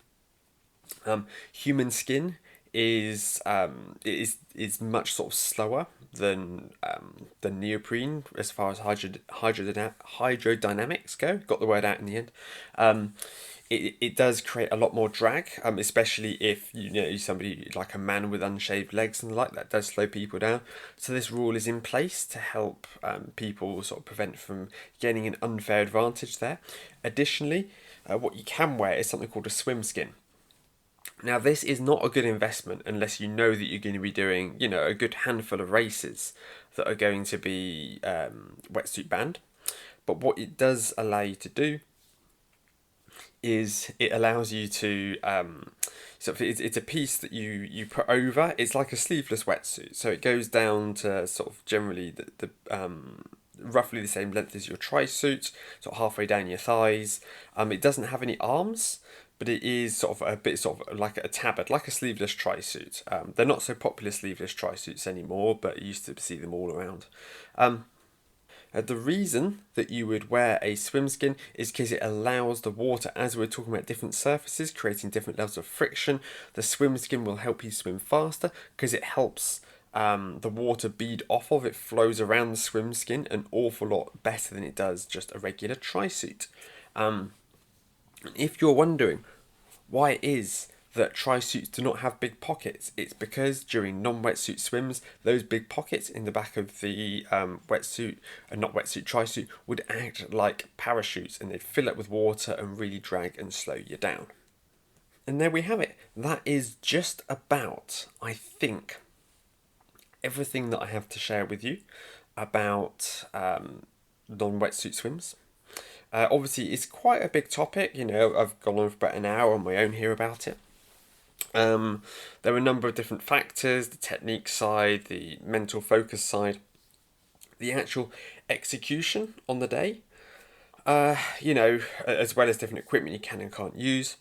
Human skin is much sort of slower than neoprene as far as hydrodynamics go. Got the word out in the end. It does create a lot more drag, especially if you know somebody like a man with unshaved legs and like that does slow people down. So this rule is in place to help people sort of prevent from gaining an unfair advantage there. Additionally, what you can wear is something called a swim skin. Now this is not a good investment unless you know that you're going to be doing, you know, a good handful of races that are going to be wetsuit banned. But what it does allow you to do is it allows you to so it's a piece that you put over. It's like a sleeveless wetsuit, so it goes down to sort of generally the roughly the same length as your tri-suit, sort of halfway down your thighs. It doesn't have any arms, but it is sort of a bit sort of like a tabard, like a sleeveless tri-suit. They're not so popular sleeveless tri-suits anymore, but you used to see them all around. The reason that you would wear a swim skin is because it allows the water, as we're talking about different surfaces, creating different levels of friction. The swim skin will help you swim faster because it helps the water bead off of it, flows around the swim skin an awful lot better than it does just a regular tri-suit. If you're wondering why it is that tri-suits do not have big pockets, it's because during non-wetsuit swims, those big pockets in the back of the wetsuit, and not wetsuit, tri-suit, would act like parachutes and they'd fill up with water and really drag and slow you down. And there we have it. That is just about, I think, everything that I have to share with you about non-wetsuit swims. Obviously, it's quite a big topic. You know, I've gone on for about an hour on my own here about it. There are a number of different factors: the technique side, the mental focus side, the actual execution on the day. You know, as well as different equipment you can and can't use.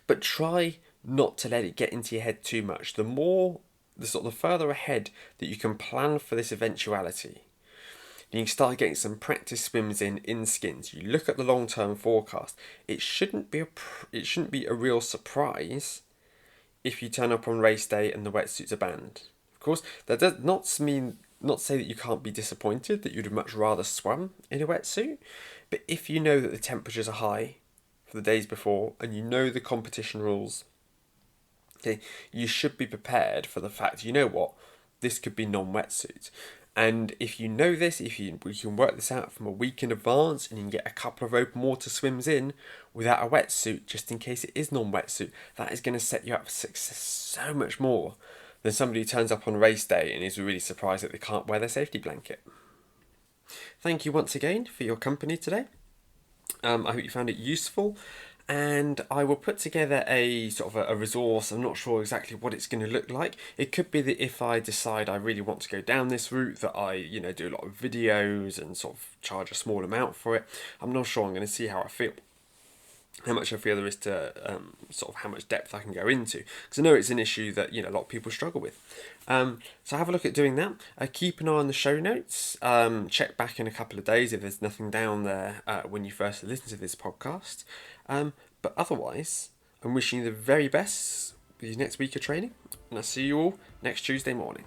But try not to let it get into your head too much. The further ahead that you can plan for this eventuality, you can start getting some practice swims in skins. You look at the long-term forecast. It shouldn't be a real surprise if you turn up on race day and the wetsuits are banned. Of course, that does not say that you can't be disappointed, that you'd have much rather swum in a wetsuit. But if you know that the temperatures are high for the days before and you know the competition rules, okay, you should be prepared for the fact, you know what, this could be non-wetsuit. And if you know this, we can work this out from a week in advance, and you can get a couple of open water swims in without a wetsuit, just in case it is non-wetsuit, that is going to set you up for success so much more than somebody who turns up on race day and is really surprised that they can't wear their safety blanket. Thank you once again for your company today. I hope you found it useful. and I will put together a sort of a resource. I'm not sure exactly what it's going to look like. It could be that if I decide I really want to go down this route, that I, do a lot of videos and sort of charge a small amount for it. I'm not sure. I'm going to see how I feel. How much I feel there is to sort of how much depth I can go into, because I know it's an issue that a lot of people struggle with. So have a look at doing that. Keep an eye on the show notes. Check back in a couple of days if there's nothing down there when you first listen to this podcast. But otherwise, I'm wishing you the very best with your next week of training, and I'll see you all next Tuesday morning.